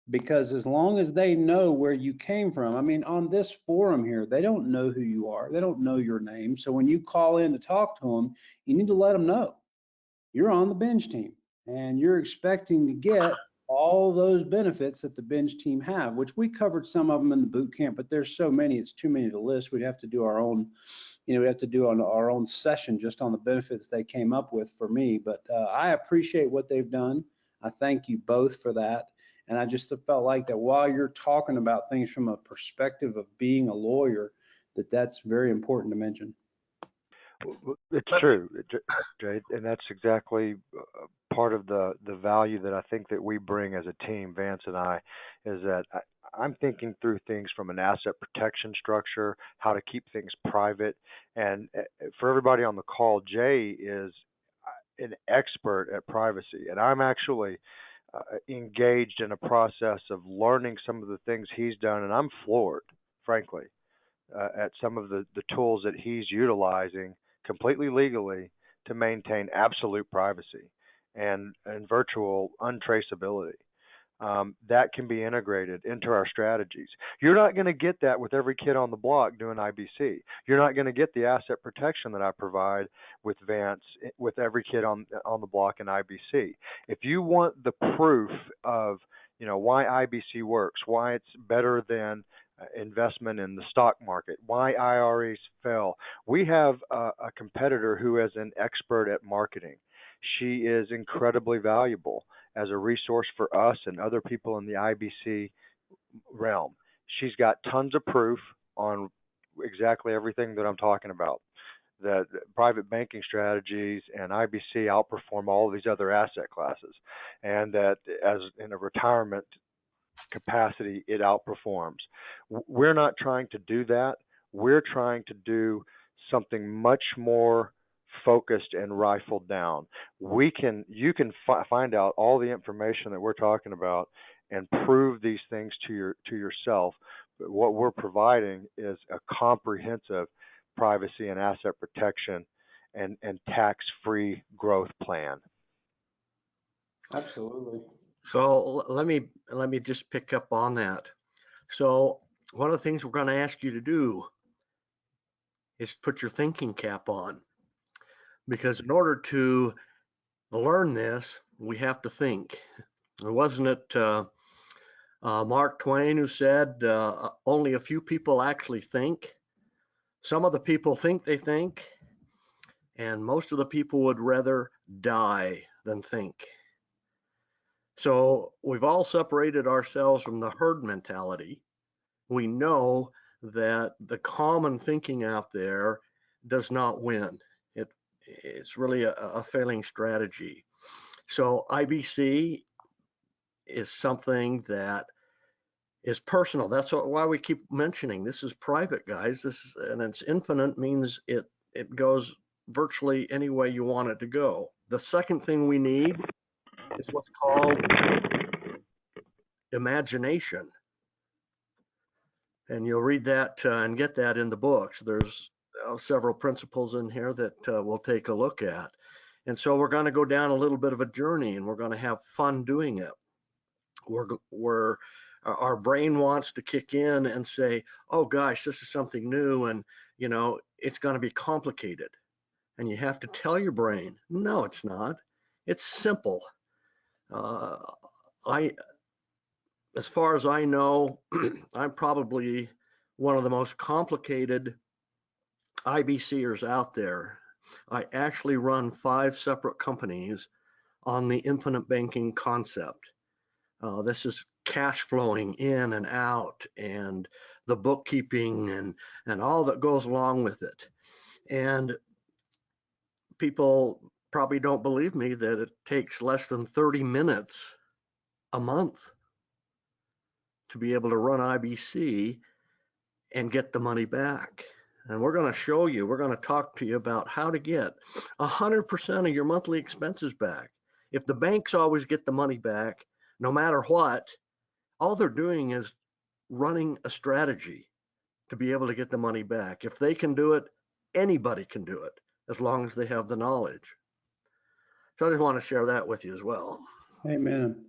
because as long as they know where you came from, I mean, on this forum here, they don't know who you are. They don't know your name. So when you call in to talk to them, you need to let them know you're on the Binge Team and you're expecting to get all those benefits that the Binge Team have, which we covered some of them in the boot camp, but there's so many, it's too many to list. We'd have to do our own, we have to do on our own session just on the benefits they came up with for me. But I appreciate what they've done. I thank you both for that. And I just felt like that while you're talking about things from a perspective of being a lawyer, that's very important to mention. It's Let me, true, Jay, and that's exactly part of the value that I think that we bring as a team, Vance and I, is that I'm thinking through things from an asset protection structure, how to keep things private, and for everybody on the call, Jay is an expert at privacy, and I'm actually engaged in a process of learning some of the things he's done, and I'm floored, frankly, at some of the tools that he's utilizing completely legally to maintain absolute privacy and virtual untraceability. That can be integrated into our strategies. You're not going to get that with every kid on the block doing IBC. You're not going to get the asset protection that I provide with Vance with every kid on the block in IBC. If you want the proof of why IBC works, why it's better than investment in the stock market, why IRAs fail, we have a competitor who is an expert at marketing. She is incredibly valuable as a resource for us and other people in the IBC realm. She's got tons of proof on exactly everything that I'm talking about. That private banking strategies and IBC outperform all of these other asset classes, and that as in a retirement capacity, it outperforms. We're not trying to do that. We're trying to do something much more focused and rifled down. You can find out all the information that we're talking about and prove these things to yourself. But what we're providing is a comprehensive privacy and asset protection and tax-free growth plan. Absolutely. So let me just pick up on that. So one of the things we're going to ask you to do is put your thinking cap on, because in order to learn this, we have to think. Wasn't it Mark Twain who said only a few people actually think? Some of the people think they think, and most of the people would rather die than think. So we've all separated ourselves from the herd mentality. We know that the common thinking out there does not win. It's really a failing strategy. So IBC is something that is personal. That's why we keep mentioning this is private, guys. And it's infinite means it goes virtually any way you want it to go. The second thing we need is what's called imagination. And you'll read that and get that in the books. There's several principles in here that we'll take a look at. And so we're going to go down a little bit of a journey, and we're going to have fun doing it. Our brain wants to kick in and say, oh gosh, this is something new, and it's going to be complicated. And you have to tell your brain, no, it's not. It's simple. As far as I know, I'm probably one of the most complicated IBCers out there. I actually run 5 separate companies on the infinite banking concept. This is cash flowing in and out, and the bookkeeping and all that goes along with it. And people probably don't believe me that it takes less than 30 minutes a month to be able to run IBC and get the money back. And we're going to show you, we're going to talk to you about how to get 100% of your monthly expenses back. If the banks always get the money back, no matter what, all they're doing is running a strategy to be able to get the money back. If they can do it, anybody can do it, as long as they have the knowledge. So I just want to share that with you as well. Amen.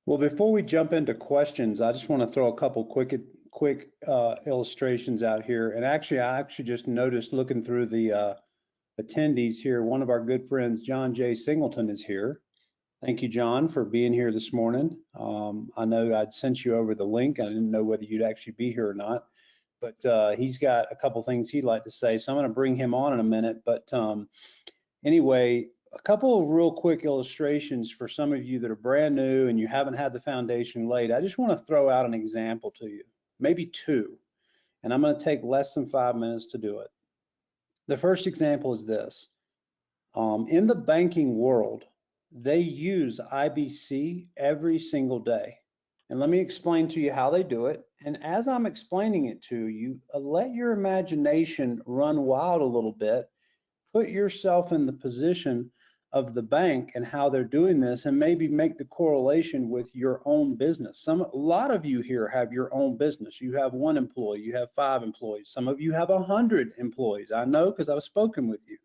Well, before we jump into questions, I just want to throw a couple quick illustrations out here. And actually, I just noticed looking through the attendees here, one of our good friends, John J. Singleton, is here. Thank you, John, for being here this morning. I know I'd sent you over the link. I didn't know whether you'd actually be here or not, but he's got a couple things he'd like to say. So I'm going to bring him on in a minute. But anyway, a couple of real quick illustrations for some of you that are brand new and you haven't had the foundation laid. I just want to throw out an example to you, maybe 2, and I'm going to take less than 5 minutes to do it. The first example is this. In the banking world, they use IBC every single day. And let me explain to you how they do it. And as I'm explaining it to you, let your imagination run wild a little bit. Put yourself in the position of the bank and how they're doing this, and maybe make the correlation with your own business. A lot of you here have your own business. You have 1 employee, you have 5 employees. Some of you have 100 employees. I know because I've spoken with you.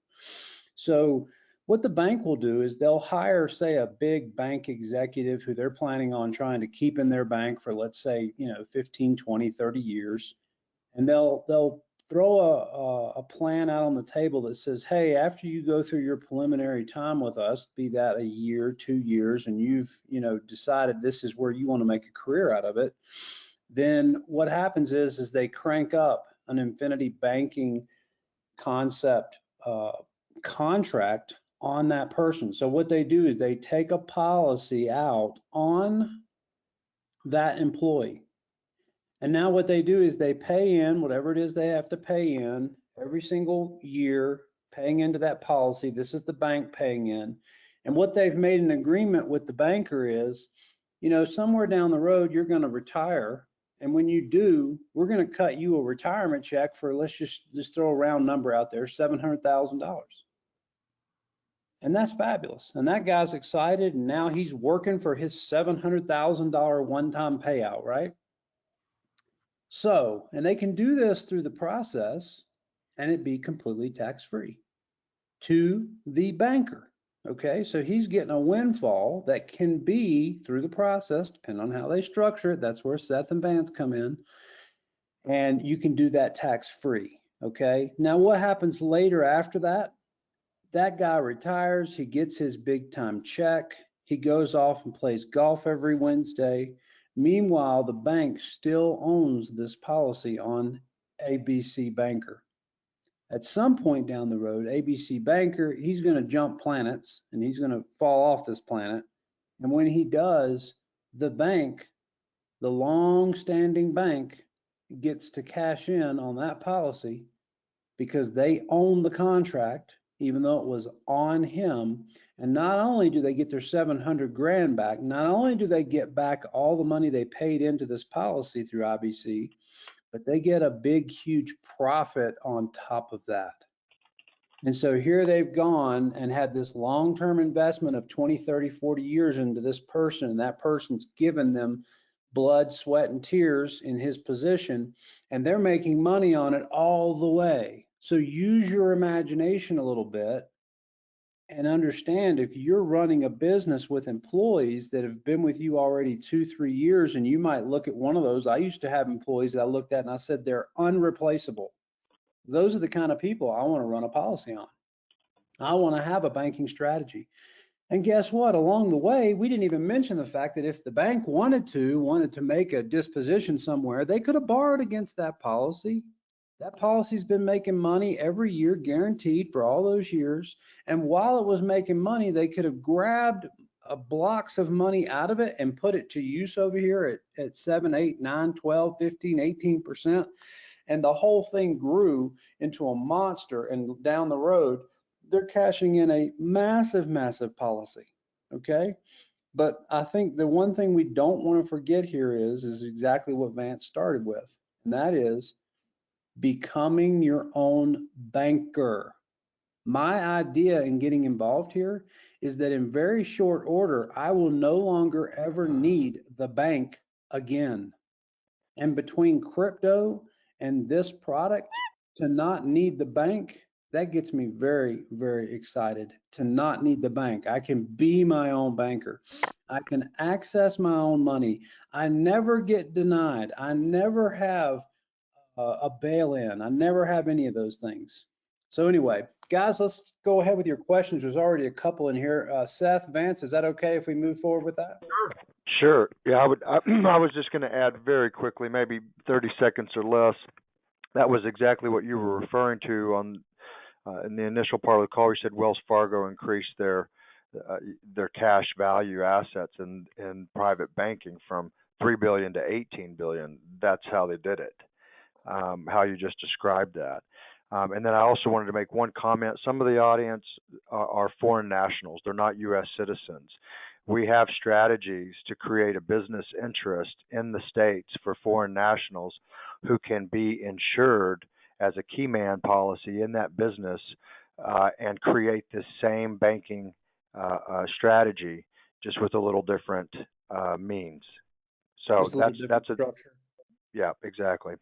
So what the bank will do is they'll hire, say, a big bank executive who they're planning on trying to keep in their bank for, let's say, 15, 20, 30 years. And they'll throw a plan out on the table that says, hey, after you go through your preliminary time with us, be that a year, 2 years, and you've decided this is where you want to make a career out of it, then what happens is they crank up an infinity banking concept contract on that person. So what they do is they take a policy out on that employee. And now what they do is they pay in whatever it is they have to pay in every single year, paying into that policy. This is the bank paying in. And what they've made an agreement with the banker is, somewhere down the road, you're going to retire. And when you do, we're going to cut you a retirement check for, let's just throw a round number out there, $700,000. And that's fabulous. And that guy's excited, and now he's working for his $700,000 one-time payout, right? So, and they can do this through the process and it be completely tax-free to the banker. Okay, so he's getting a windfall that can be through the process, depending on how they structure it. That's where Seth and Vance come in. And you can do that tax-free. Okay, now what happens later after that? That guy retires, he gets his big time check, he goes off and plays golf every Wednesday. Meanwhile, the bank still owns this policy on ABC Banker. At some point down the road, ABC Banker, he's going to jump planets and he's going to fall off this planet. And when he does, the bank, the long-standing bank, gets to cash in on that policy because they own the contract, even though it was on him. And not only do they get their 700 grand back, not only do they get back all the money they paid into this policy through IBC, but they get a big, huge profit on top of that. And so here they've gone and had this long-term investment of 20, 30, 40 years into this person, and that person's given them blood, sweat, and tears in his position, and they're making money on it all the way. So use your imagination a little bit and understand if you're running a business with employees that have been with you already 2, 3 years, and you might look at one of those. I used to have employees that I looked at and I said, they're unreplaceable. Those are the kind of people I want to run a policy on. I want to have a banking strategy. And guess what? Along the way, we didn't even mention the fact that if the bank wanted to make a disposition somewhere, they could have borrowed against that policy. That policy's been making money every year, guaranteed for all those years. And while it was making money, they could have grabbed blocks of money out of it and put it to use over here at 7, 8, 9, 12, 15, 18%. And the whole thing grew into a monster. And down the road, they're cashing in a massive, massive policy. Okay. But I think the one thing we don't want to forget here is exactly what Vance started with, and that is becoming your own banker. My idea in getting involved here is that in very short order, I will no longer ever need the bank again. And between crypto and this product, to not need the bank, that gets me very, very excited. To not need the bank. I can be my own banker. I can access my own money. I never get denied. I never have a bail-in. I never have any of those things. So anyway, guys, let's go ahead with your questions. There's already a couple in here. Seth, Vance, is that okay if we move forward with that? Sure. Yeah, I was just going to add very quickly, maybe 30 seconds or less. That was exactly what you were referring to on in the initial part of the call. You said Wells Fargo increased their cash value assets in private banking from 3 billion to 18 billion. That's how they did it. How you just described that. And then I also wanted to make one comment. Some of the audience are foreign nationals. They're not U.S. citizens. We have strategies to create a business interest in the States for foreign nationals who can be insured as a key man policy in that business and create the same banking strategy, just with a little different means. So that's a structure. Yeah, exactly.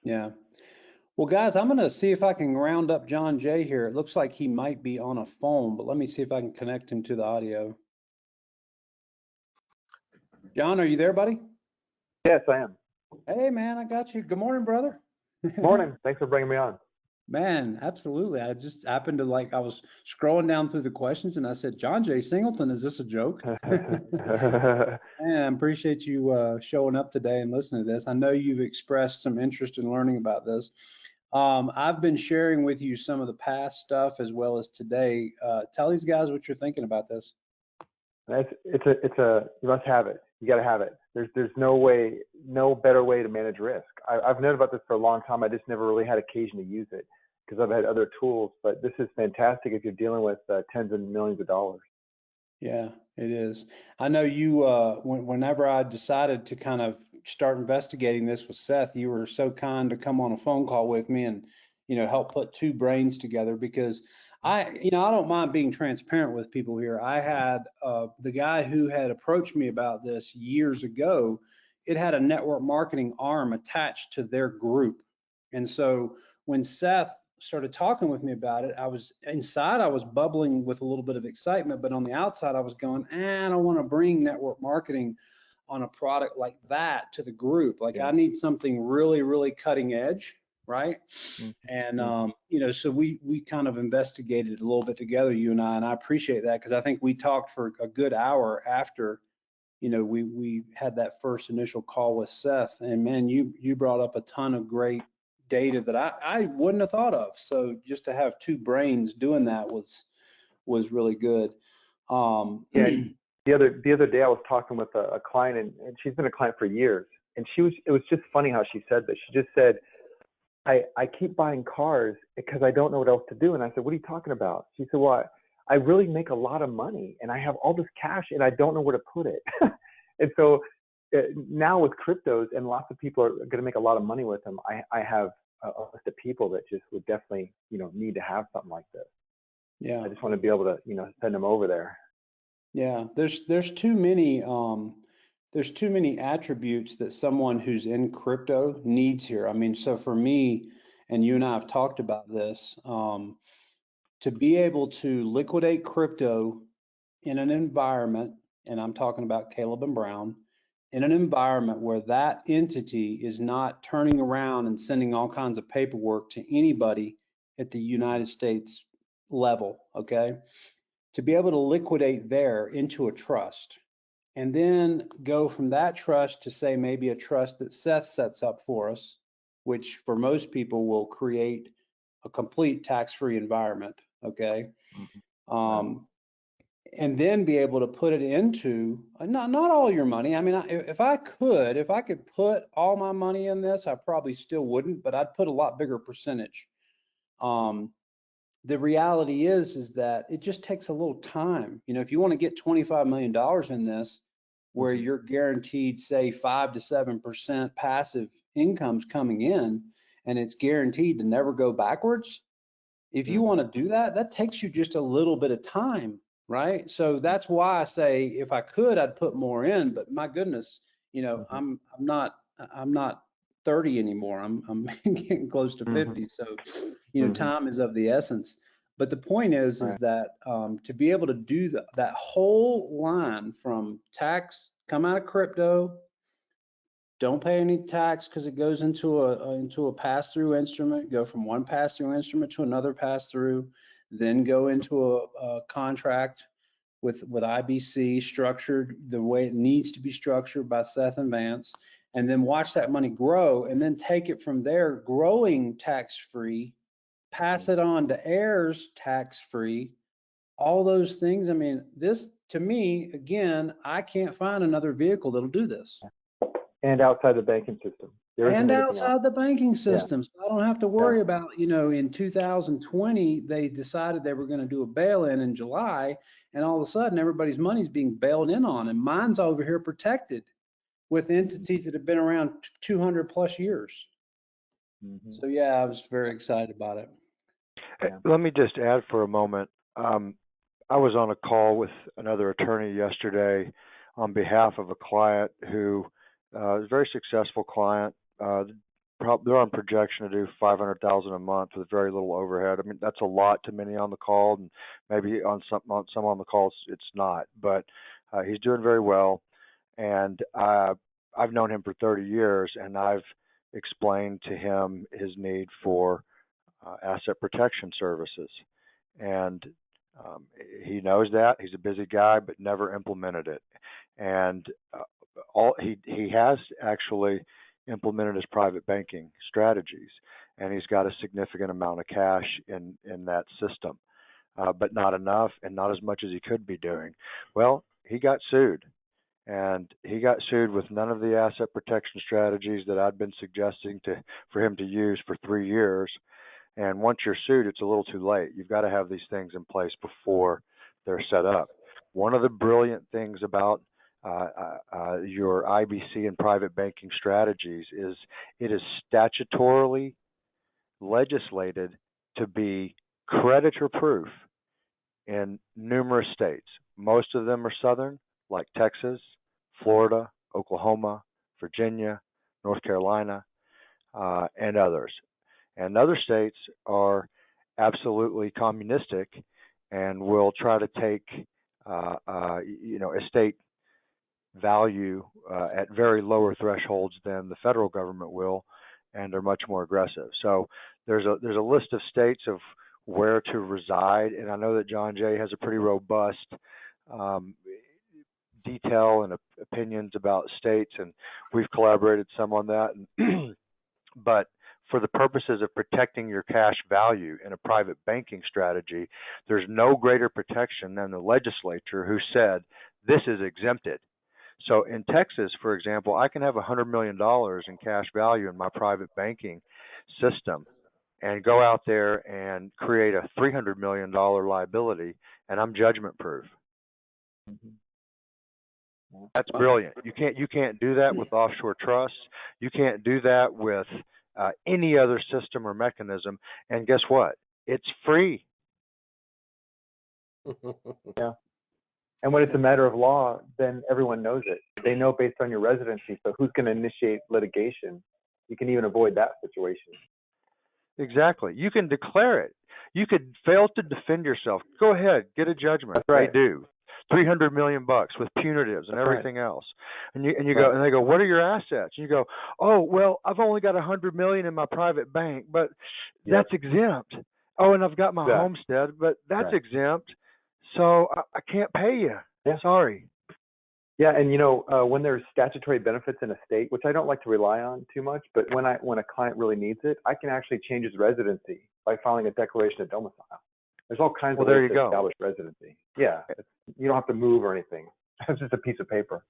Yeah. Well, guys, I'm going to see if I can round up John Jay here. It looks like he might be on a phone, but let me see if I can connect him to the audio. John, are you there, buddy? Yes, I am. Hey, man, I got you. Good morning, brother. Morning. Thanks for bringing me on. Man, absolutely. I just happened to I was scrolling down through the questions and I said, John J. Singleton, is this a joke? Man, I appreciate you showing up today and listening to this. I know you've expressed some interest in learning about this. I've been sharing with you some of the past stuff as well as today. Tell these guys what you're thinking about this. You must have it. You got to have it. There's no better way to manage risk. I've known about this for a long time. I just never really had occasion to use it because I've had other tools, but this is fantastic if you're dealing with tens of millions of dollars. Yeah, it is. I know you, whenever I decided to kind of start investigating this with Seth, you were so kind to come on a phone call with me and help put two brains together, because I don't mind being transparent with people here. I had the guy who had approached me about this years ago. It had a network marketing arm attached to their group. And so when Seth started talking with me about it, I was bubbling with a little bit of excitement, but on the outside, I was going, I don't want to bring network marketing on a product like that to the group. Like, I need something really, really cutting edge, right? And so we kind of investigated a little bit together, you and I appreciate that, because I think we talked for a good hour after we had that first initial call with Seth. And man, you brought up a ton of great data that I wouldn't have thought of. So just to have two brains doing that was really good. Yeah, the other day I was talking with a client, and she's been a client for years, and it was just funny how she said this. She just said, I keep buying cars because I don't know what else to do. And I said, what are you talking about? She said, well, I really make a lot of money and I have all this cash and I don't know where to put it. And so now with cryptos, and lots of people are going to make a lot of money with them, I have a list of people that just would definitely, need to have something like this. Yeah. I just want to be able to, send them over there. Yeah, there's too many attributes that someone who's in crypto needs here. I mean, so for me, and you and I have talked about this, to be able to liquidate crypto in an environment, and I'm talking about Caleb and Brown, in an environment where that entity is not turning around and sending all kinds of paperwork to anybody at the United States level, okay? To be able to liquidate there into a trust, and then go from that trust to, say, maybe a trust that Seth sets up for us, which for most people will create a complete tax-free environment, okay? And then be able to put it into, not all your money. I mean, if I could put all my money in this, I probably still wouldn't, but I'd put a lot bigger percentage. The reality is that it just takes a little time. If you want to get $25 million in this, where you're guaranteed, say, 5 to 7% passive incomes coming in, and it's guaranteed to never go backwards. If you want to do that, that takes you just a little bit of time, right? So that's why I say, if I could, I'd put more in. But my goodness, I'm not 30 anymore. I'm getting close to 50. So, time is of the essence. But the point is that to be able to do that whole line from tax, come out of crypto, don't pay any tax because it goes into a pass-through instrument, go from one pass-through instrument to another pass-through, then go into a contract with IBC, structured the way it needs to be structured by Seth and Vance, and then watch that money grow, and then take it from there, growing tax-free, pass it on to heirs tax-free, all those things. I mean, this, to me, again, I can't find another vehicle that'll do this. And outside the banking system. And outside the banking system. So I don't have to worry about, in 2020, they decided they were going to do a bail-in in July, and all of a sudden everybody's money's being bailed in on, and mine's over here protected with entities that have been around 200 plus years. So yeah, I was very excited about it. Let me just add for a moment. I was on a call with another attorney yesterday on behalf of a client who is a very successful client. They're on projection to do $500,000 a month with very little overhead. I mean, that's a lot to many on the call, and maybe on some on the calls it's not. But he's doing very well, and I've known him for 30 years, and I've explained to him his need for asset protection services, and he knows that. He's a busy guy, but never implemented it. And he has actually implemented his private banking strategies, and he's got a significant amount of cash in that system, but not enough, and not as much as he could be doing. Well, he got sued, and he got sued with none of the asset protection strategies that I'd been suggesting for him to use for 3 years. And once you're sued, it's a little too late. You've got to have these things in place before they're set up. One of the brilliant things about your IBC and private banking strategies is it is statutorily legislated to be creditor proof in numerous states. Most of them are southern, like Texas, Florida, Oklahoma, Virginia, North Carolina, and others. And other states are absolutely communistic and will try to take, estate value at very lower thresholds than the federal government will, and are much more aggressive. So there's a list of states of where to reside, and I know that John Jay has a pretty robust detail and opinions about states, and we've collaborated some on that. But for the purposes of protecting your cash value in a private banking strategy, there's no greater protection than the legislature who said this is exempted. So in Texas, for example, I can have $100 million in cash value in my private banking system and go out there and create a $300 million liability, and I'm judgment proof. That's brilliant. You can't do that with offshore trusts. You can't do that with any other system or mechanism. And guess what? It's free. Yeah. And when it's a matter of law, then everyone knows it. They know based on your residency. So who's going to initiate litigation? You can even avoid that situation. Exactly. You can declare it. You could fail to defend yourself. Go ahead, get a judgment. That's right. They do. $300 million with punitives and That's everything right. else. And you go, and they go, what are your assets? And you go, oh, well, I've only got $100 million in my private bank, but that's exempt. Oh, and I've got my homestead, but that's exempt. So I can't pay you. Yeah. Sorry. Yeah, and when there's statutory benefits in a state, which I don't like to rely on too much, but when a client really needs it, I can actually change his residency by filing a declaration of domicile. There's all kinds of ways to establish residency. Yeah, you don't have to move or anything. It's just a piece of paper.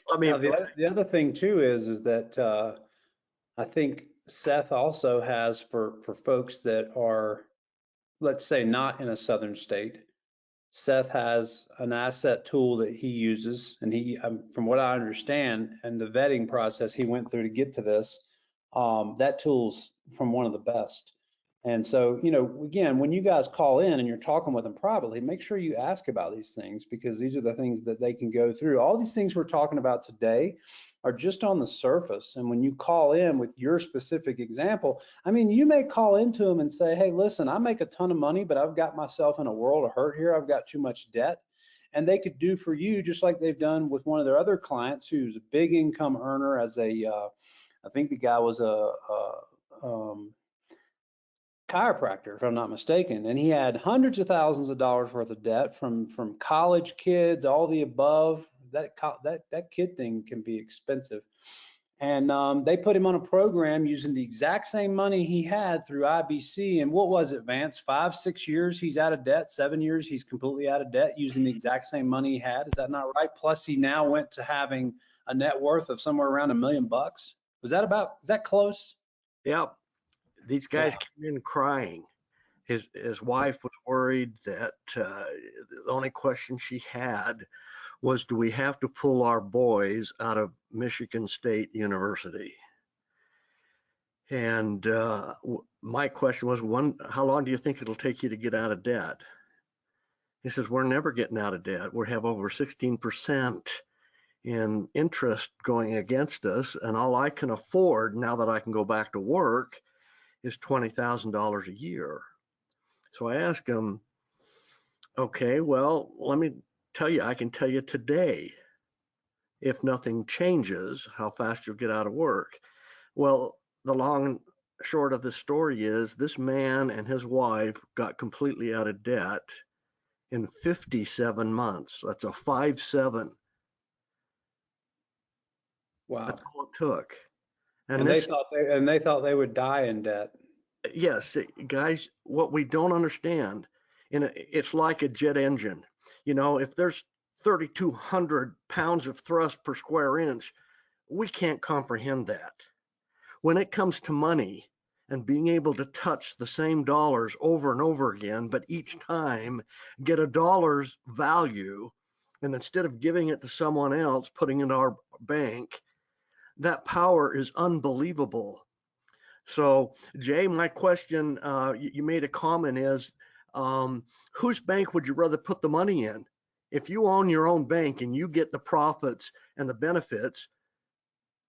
I mean, the other thing too is that I think Seth also has for folks that are, let's say, not in a southern state. Seth has an asset tool that he uses, and from what I understand, and the vetting process he went through to get to this, that tool's from one of the best. And so, again, when you guys call in and you're talking with them privately, make sure you ask about these things, because these are the things that they can go through. All these things we're talking about today are just on the surface. And when you call in with your specific example, I mean, you may call into them and say, hey, listen, I make a ton of money, but I've got myself in a world of hurt here. I've got too much debt. And they could do for you just like they've done with one of their other clients who's a big income earner as I think the guy was a chiropractor, if I'm not mistaken, and he had hundreds of thousands of dollars worth of debt from college kids, all the above. That kid thing can be expensive, and they put him on a program using the exact same money he had through IBC. And what was it, Vance? 5-6 years he's out of debt. 7 years he's completely out of debt using the exact same money he had. Is that not right? Plus he now went to having a net worth of somewhere around $1 million. Is that close? Yeah. These guys came in crying. His wife was worried that the only question she had was, do we have to pull our boys out of Michigan State University? And my question was, how long do you think it'll take you to get out of debt? He says, we're never getting out of debt. We have over 16% in interest going against us, and all I can afford now that I can go back to work is $20,000 a year. So I asked him, okay, well, let me tell you, I can tell you today, if nothing changes, how fast you'll get out of work. Well, the long and short of the story is this man and his wife got completely out of debt in 57 months. That's a 5-7. Wow. That's all it took. And they thought they would die in debt. Yes, guys, what we don't understand, it's like a jet engine. If there's 3,200 pounds of thrust per square inch, we can't comprehend that. When it comes to money and being able to touch the same dollars over and over again, but each time get a dollar's value, and instead of giving it to someone else, putting it in our bank, that power is unbelievable. So Jay, my question, you made a comment is, whose bank would you rather put the money in? If you own your own bank and you get the profits and the benefits,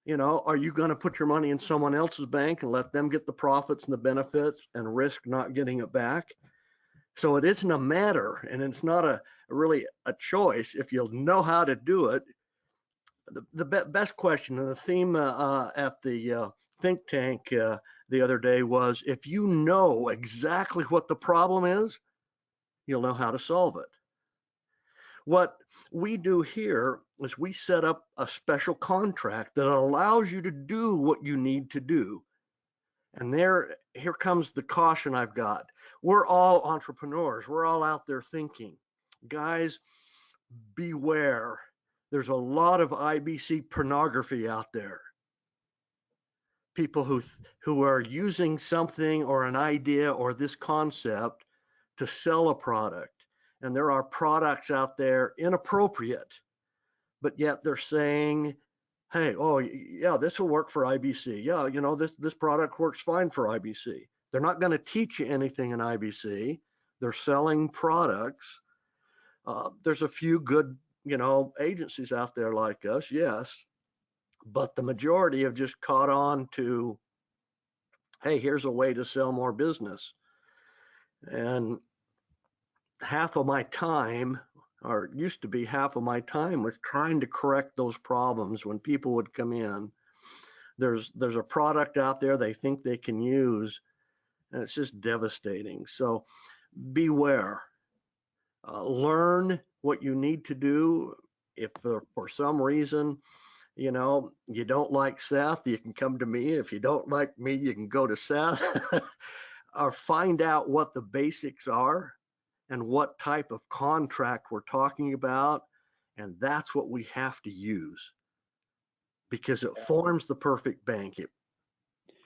are you going to put your money in someone else's bank and let them get the profits and the benefits and risk not getting it back? So it isn't a matter, and it's not really a choice. If you'll know how to do it, the best question, and the theme at the think tank the other day was, if you know exactly what the problem is, you'll know how to solve it. What we do here is we set up a special contract that allows you to do what you need to do. And here comes the caution I've got. We're all entrepreneurs. We're all out there thinking. Guys, beware. There's a lot of IBC pornography out there. People who are using something or an idea or this concept to sell a product. And there are products out there inappropriate, but yet they're saying, hey, oh yeah, this will work for IBC. Yeah, this product works fine for IBC. They're not going to teach you anything in IBC. They're selling products. There's a few good, agencies out there like us, yes, but the majority have just caught on to, hey, here's a way to sell more business. And half of my time, or used to be half of my time, was trying to correct those problems when people would come in. There's a product out there they think they can use, and it's just devastating. So beware. Learn what you need to do. If for some reason, you don't like Seth, you can come to me. If you don't like me, you can go to Seth. Or find out what the basics are and what type of contract we're talking about. And that's what we have to use, because it forms the perfect bank.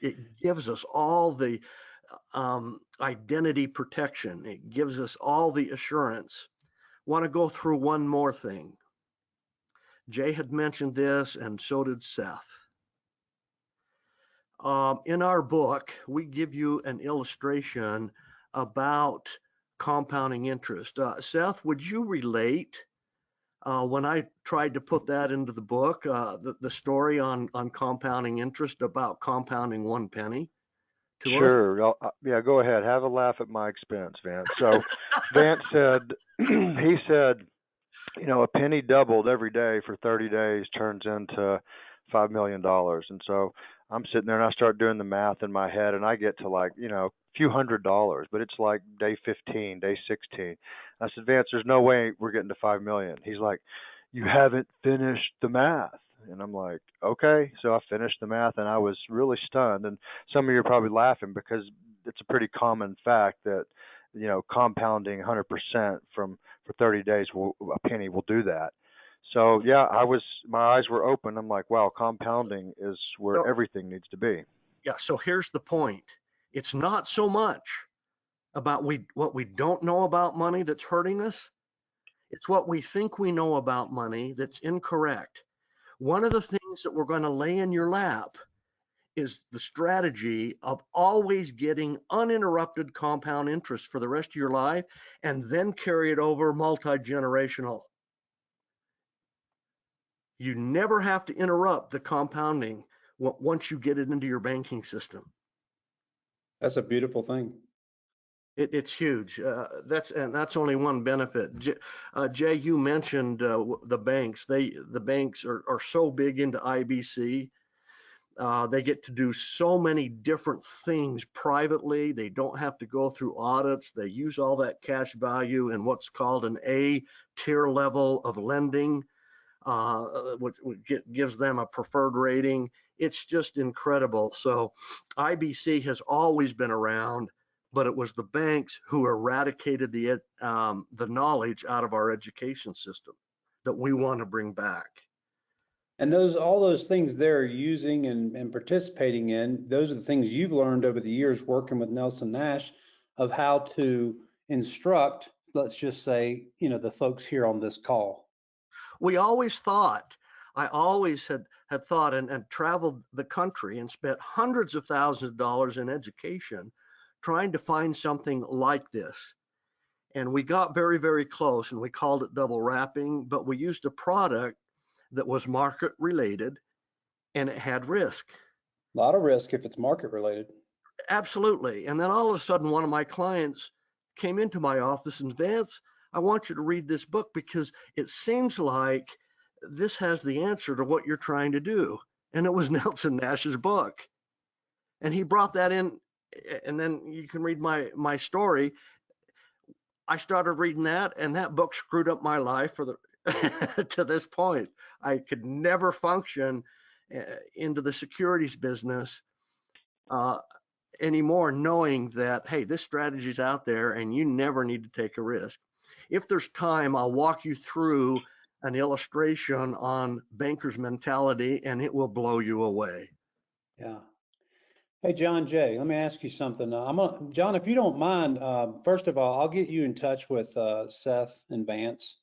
It gives us all the identity protection. It gives us all the assurance. Want to go through one more thing. Jay had mentioned this, and so did Seth. In our book, we give you an illustration about compounding interest. Seth, would you relate when I tried to put that into the book, the story on compounding interest, about compounding 1 penny to us? Sure. Yeah, go ahead. Have a laugh at my expense, Vance. So Vance said, he said, a penny doubled every day for 30 days turns into $5 million. And so I'm sitting there and I start doing the math in my head, and I get to like, a few $100s, but it's like day 15, day 16. I said, Vance, there's no way we're getting to 5 million. He's like, you haven't finished the math. And I'm like, okay. So I finished the math, and I was really stunned. And some of you are probably laughing because it's a pretty common fact that, compounding 100% for 30 days, a penny will do that. So yeah, my eyes were open. I'm like, wow, compounding is where everything needs to be. Yeah. So here's the point. It's not so much about what we don't know about money that's hurting us. It's what we think we know about money that's incorrect. One of the things that we're going to lay in your lap is the strategy of always getting uninterrupted compound interest for the rest of your life, and then carry it over multi-generational. You never have to interrupt the compounding once you get it into your banking system. That's a beautiful thing. It's huge. That's only one benefit. Jay, you mentioned the banks. The banks are so big into IBC. They get to do so many different things privately. They don't have to go through audits. They use all that cash value in what's called an A tier level of lending, which gives them a preferred rating. It's just incredible. So IBC has always been around, but it was the banks who eradicated the knowledge out of our education system that we want to bring back. And all those things they're using and participating in, those are the things you've learned over the years working with Nelson Nash of how to instruct, let's just say, the folks here on this call. I always had had thought and traveled the country and spent hundreds of thousands of dollars in education trying to find something like this. And we got very, very close, and we called it double wrapping, but we used a product that was market related and it had risk. A lot of risk if it's market related. Absolutely. And then all of a sudden, one of my clients came into my office and, Vance, I want you to read this book because it seems like this has the answer to what you're trying to do. And it was Nelson Nash's book. And he brought that in, and then you can read my story. I started reading that, and that book screwed up my life for the to this point. I could never function into the securities business anymore, knowing that, hey, this strategy's out there and you never need to take a risk. If there's time, I'll walk you through an illustration on banker's mentality, and it will blow you away. Yeah. Hey, John Jay, let me ask you something. John, if you don't mind, first of all, I'll get you in touch with Seth and Vance,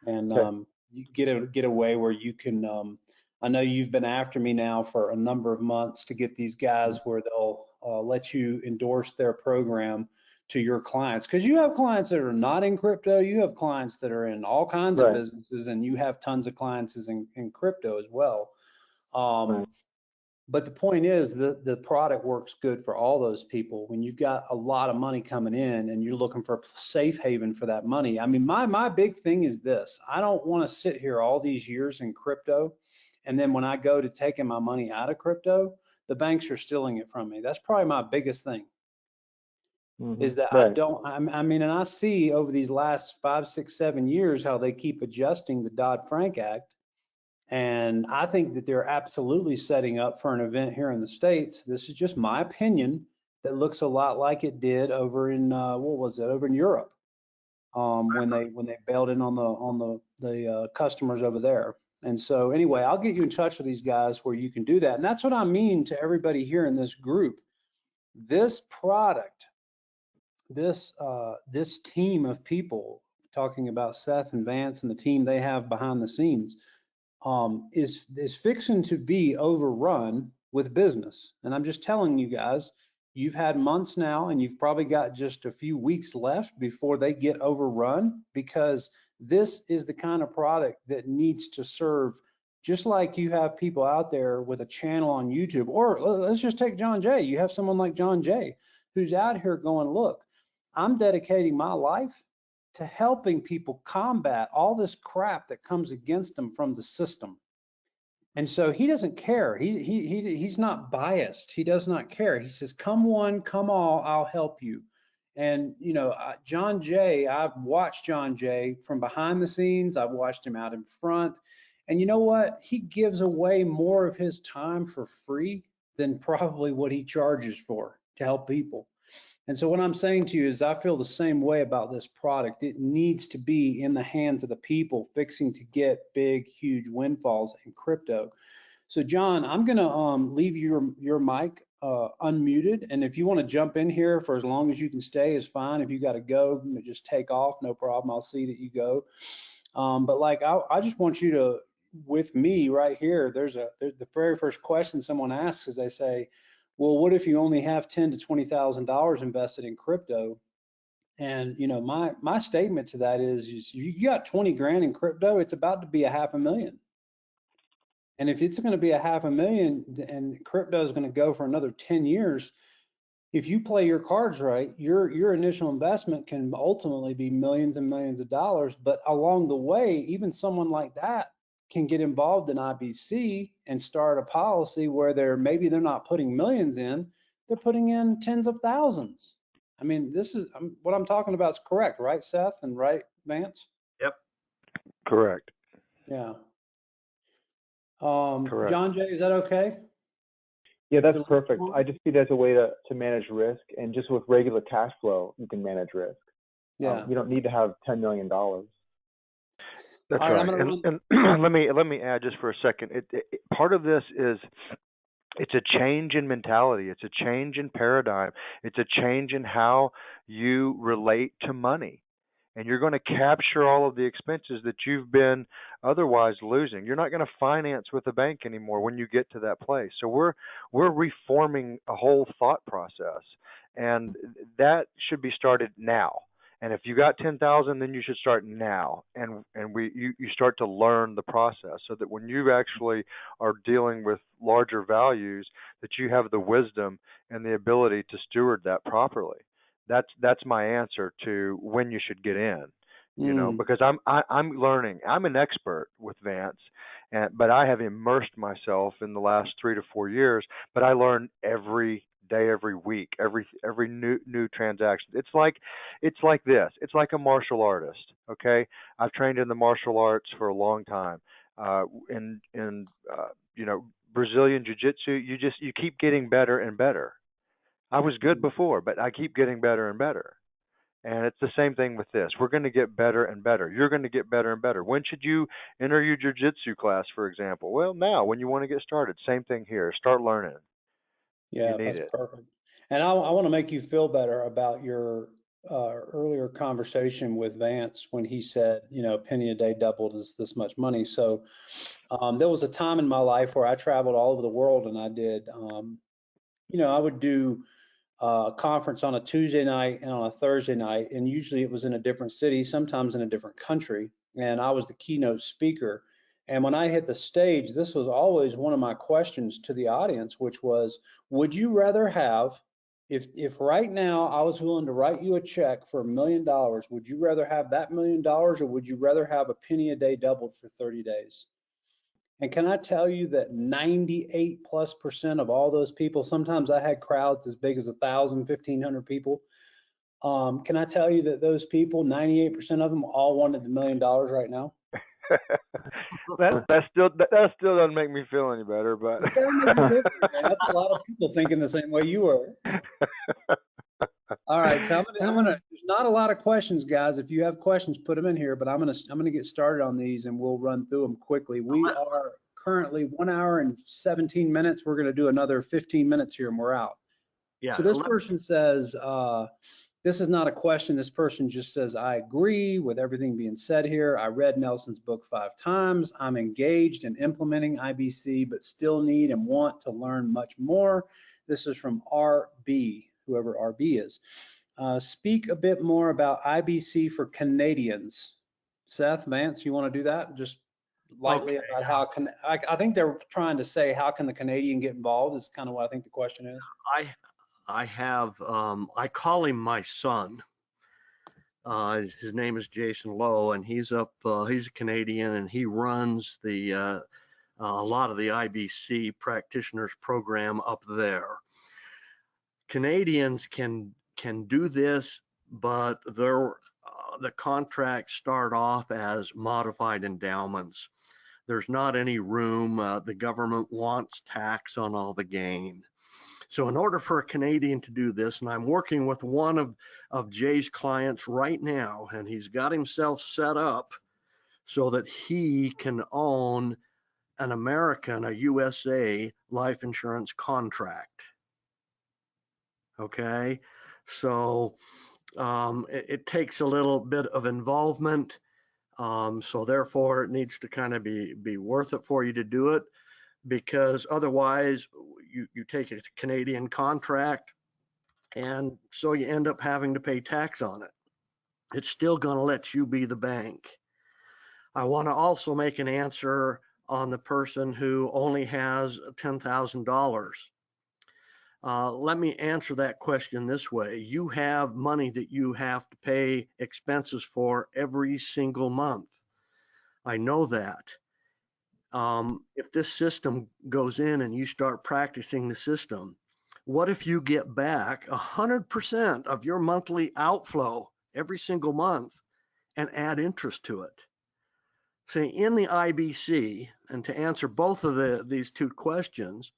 and Okay. you get a way where you can. I know you've been after me now for a number of months to get these guys where they'll let you endorse their program to your clients, because you have clients that are not in crypto, you have clients that are in all kinds of Right. businesses, and you have tons of clients in crypto as well. Um, Right. but the point is the product works good for all those people. When you've got a lot of money coming in and you're looking for a safe haven for that money. I mean, my big thing is this. I don't want to sit here all these years in crypto, and then when I go to taking my money out of crypto, the banks are stealing it from me. That's probably my biggest thing, Hmm. is that Right. I mean, and I see over these last 5, 6, 7 years how they keep adjusting the Dodd-Frank Act. And I think that they're absolutely setting up for an event here in the States. This is just my opinion, that looks a lot like it did over in what was it, over in Europe, when they bailed in on the customers over there. And so anyway, I'll get you in touch with these guys where you can do that. And that's what I mean to everybody here in this group. This product, this team of people, talking about Seth and Vance and the team they have behind the scenes, is fixing to be overrun with business. And I'm just telling you guys, you've had months now, and you've probably got just a few weeks left before they get overrun, because this is the kind of product that needs to serve, just like you have people out there with a channel on YouTube, or let's just take John Jay. You have someone like John Jay who's out here going, look, I'm dedicating my life to helping people combat all this crap that comes against them from the system. And so he doesn't care. He's not biased. He does not care. He says, come one, come all, I'll help you. And, you know, John Jay, I've watched John Jay from behind the scenes. I've watched him out in front. And you know what? He gives away more of his time for free than probably what he charges for to help people. And so what I'm saying to you is I feel the same way about this product. It needs to be in the hands of the people fixing to get big, huge windfalls in crypto. So John, I'm gonna leave your mic unmuted, and if you want to jump in here for as long as you can stay is fine. If you got to go, just take off, no problem. I'll see that you go. But like I just want you to, with me right here, the very first question someone asks is they say, well, what if you only have $10,000 to $20,000 invested in crypto? And you know, my statement to that is you got 20 grand in crypto, it's about to be a $500,000. And if it's going to be a $500,000 and crypto is going to go for another 10 years, if you play your cards right, your initial investment can ultimately be millions and millions of dollars. But along the way, even someone like that can get involved in IBC and start a policy where maybe they're not putting millions in, they're putting in tens of thousands. I mean, this is what I'm talking about is correct, right, Seth, and right, Vance? Yep. Correct. Yeah. Correct. John Jay, is that okay? Yeah, that's perfect. I just see it as a way to manage risk, and just with regular cash flow, you can manage risk. Yeah. You don't need to have $10 million. That's All right, I'm right. gonna And let me add just for a second. Part of this is it's a change in mentality. It's a change in paradigm. It's a change in how you relate to money. and you're going to capture all of the expenses that you've been otherwise losing. You're not going to finance with a bank anymore when you get to that place. So we're reforming a whole thought process, and that should be started now. And if you got 10,000, then you should start now. And you start to learn the process so that when you actually are dealing with larger values, that you have the wisdom and the ability to steward that properly. That's my answer to when you should get in. Because I'm learning. I'm an expert with Vance, but I have immersed myself in the last 3 to 4 years. But I learn every day, every week, every new transaction. It's like this. It's like a martial artist. Okay, I've trained in the martial arts for a long time. In Brazilian jiu-jitsu, you keep getting better and better. I was good before, but I keep getting better and better. And it's the same thing with this. We're going to get better and better. You're going to get better and better. When should you enter your jiu-jitsu class, for example? Well, now, when you want to get started. Same thing here. Start learning. Yeah, You need that's it. perfect. And I want to make you feel better about your earlier conversation with Vance when he said, a penny a day doubled is this much money. So there was a time in my life where I traveled all over the world, and I did, I would do a conference on a Tuesday night and on a Thursday night, and usually it was in a different city, sometimes in a different country, and I was the keynote speaker. And when I hit the stage, this was always one of my questions to the audience, which was, would you rather have, if right now I was willing to write you a check for $1 million, would you rather have that $1 million, or would you rather have a penny a day doubled for 30 days? And can I tell you that 98+% of all those people, sometimes I had crowds as big as 1,000, 1,500 people. Can I tell you that those people, 98% of them all wanted the $1 million right now? that still doesn't make me feel any better, but It's gotta make you feel good, man. That's a lot of people thinking the same way you were. All right, so I'm gonna. There's not a lot of questions, guys. If you have questions, put them in here. But I'm gonna get started on these, and we'll run through them quickly. We are currently 1 hour and 17 minutes. We're gonna do another 15 minutes here, and we're out. Yeah. So this person says, this is not a question. This person just says, I agree with everything being said here. I read Nelson's book 5 times. I'm engaged in implementing IBC, but still need and want to learn much more. This is from RB, whoever RB is. Speak a bit more about IBC for Canadians. Seth, Vance, you want to do that? Just lightly about how I think they're trying to say, how can the Canadian get involved is kind of what I think the question is. I have, I call him my son. His name is Jason Lowe, and he's a Canadian, and he runs a lot of the IBC practitioners program up there. Canadians can do this, but the contracts start off as modified endowments. There's not any room. The government wants tax on all the gain. So in order for a Canadian to do this, and I'm working with one of Jay's clients right now, and he's got himself set up so that he can own an American, a USA life insurance contract. Okay, so it takes a little bit of involvement. So therefore it needs to kind of be worth it for you to do it, because otherwise you take a Canadian contract, and so you end up having to pay tax on it. It's still going to let you be the bank. I want to also make an answer on the person who only has $10,000. Let me answer that question this way. You have money that you have to pay expenses for every single month. I know that. If this system goes in and you start practicing the system, what if you get back 100% of your monthly outflow every single month and add interest to it? See, in the IBC, and to answer both of these two questions,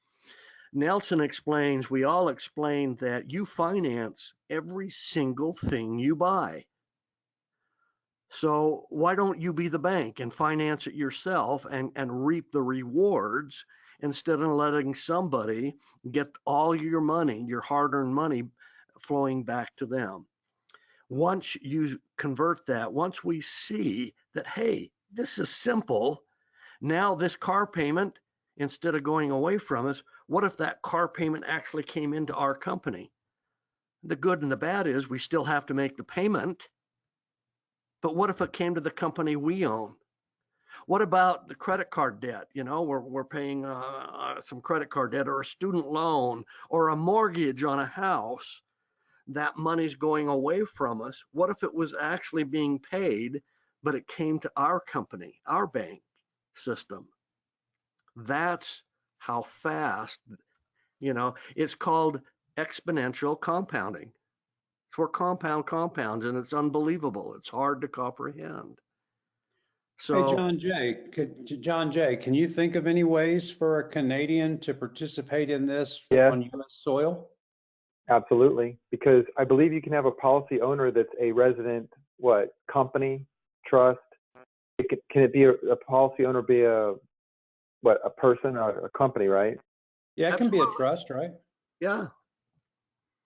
Nelson explains, we all explain that you finance every single thing you buy. So why don't you be the bank and finance it yourself and reap the rewards, instead of letting somebody get all your money, your hard-earned money, flowing back to them? Once you convert that, once we see that, hey, this is simple, now this car payment, instead of going away from us, what if that car payment actually came into our company? The good and the bad is we still have to make the payment, but what if it came to the company we own? What about the credit card debt? You know, we're paying some credit card debt or a student loan or a mortgage on a house. That money's going away from us. What if it was actually being paid, but it came to our company, our bank system? That's how fast, you know, it's called exponential compounding. It's where compound compounds, and it's unbelievable. It's hard to comprehend. Hey, So John Jay, can you think of any ways for a Canadian to participate in this Yeah, on U.S. soil? absolutely. Because I believe you can have a policy owner that's a resident, what, company, trust. Can it be a policy owner be a person or a company, right? Yeah, it can be a absolutely, trust, right? yeah.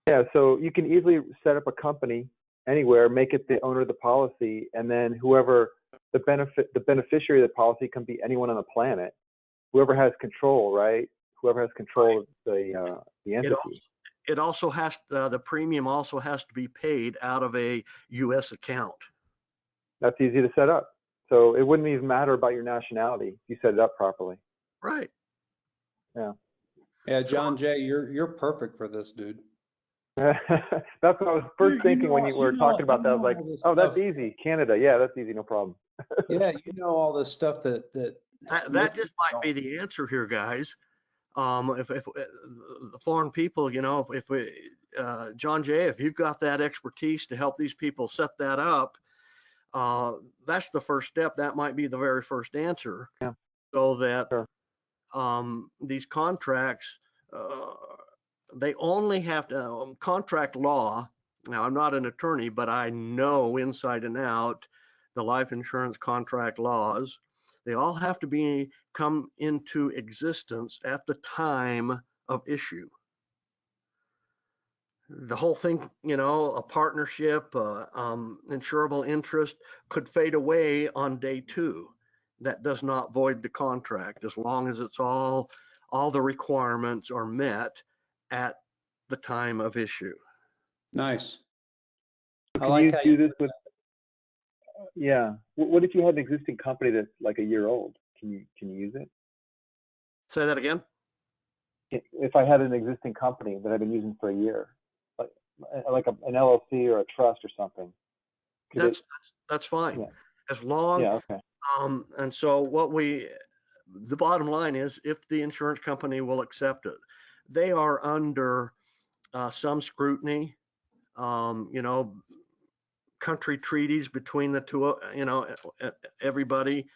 Yeah, so you can easily set up a company anywhere, make it the owner of the policy, and then whoever the beneficiary of the policy can be anyone on the planet. Whoever has control, right? Whoever has control of the It entity. also, it also has the premium also has to be paid out of a U.S. account. That's easy to set up. So it wouldn't even matter about your nationality if you set it up properly. Right. Yeah. Yeah, John Jay, you're perfect for this, dude. That's what I was first thinking when you were talking about that. I was like, all this oh, that's stuff. easy. Canada. Yeah, that's easy. No problem. Yeah, you know all this stuff that That just might be the answer here, guys. If the foreign people, you know, if we, John Jay, if you've got that expertise to help these people set that up, that's the first step. That might be the very first answer. Yeah. So that Sure. these contracts, they only have to contract law. Now, I'm not an attorney, but I know inside and out the life insurance contract laws. They all have to come into existence at the time of issue. The whole thing, you know, a partnership, insurable interest could fade away on day 2. That does not void the contract as long as it's all the requirements are met at the time of issue. nice. I Can like you how do this with? Yeah. What if you had an existing company that's like a year old? Can you use it? Say that again. If I had an existing company that I've been using for a year, like an LLC or a trust or something. That's fine. Yeah. As long Yeah. Okay. and so the bottom line is if the insurance company will accept it, they are under some scrutiny, you know, country treaties between the two, you know, everybody.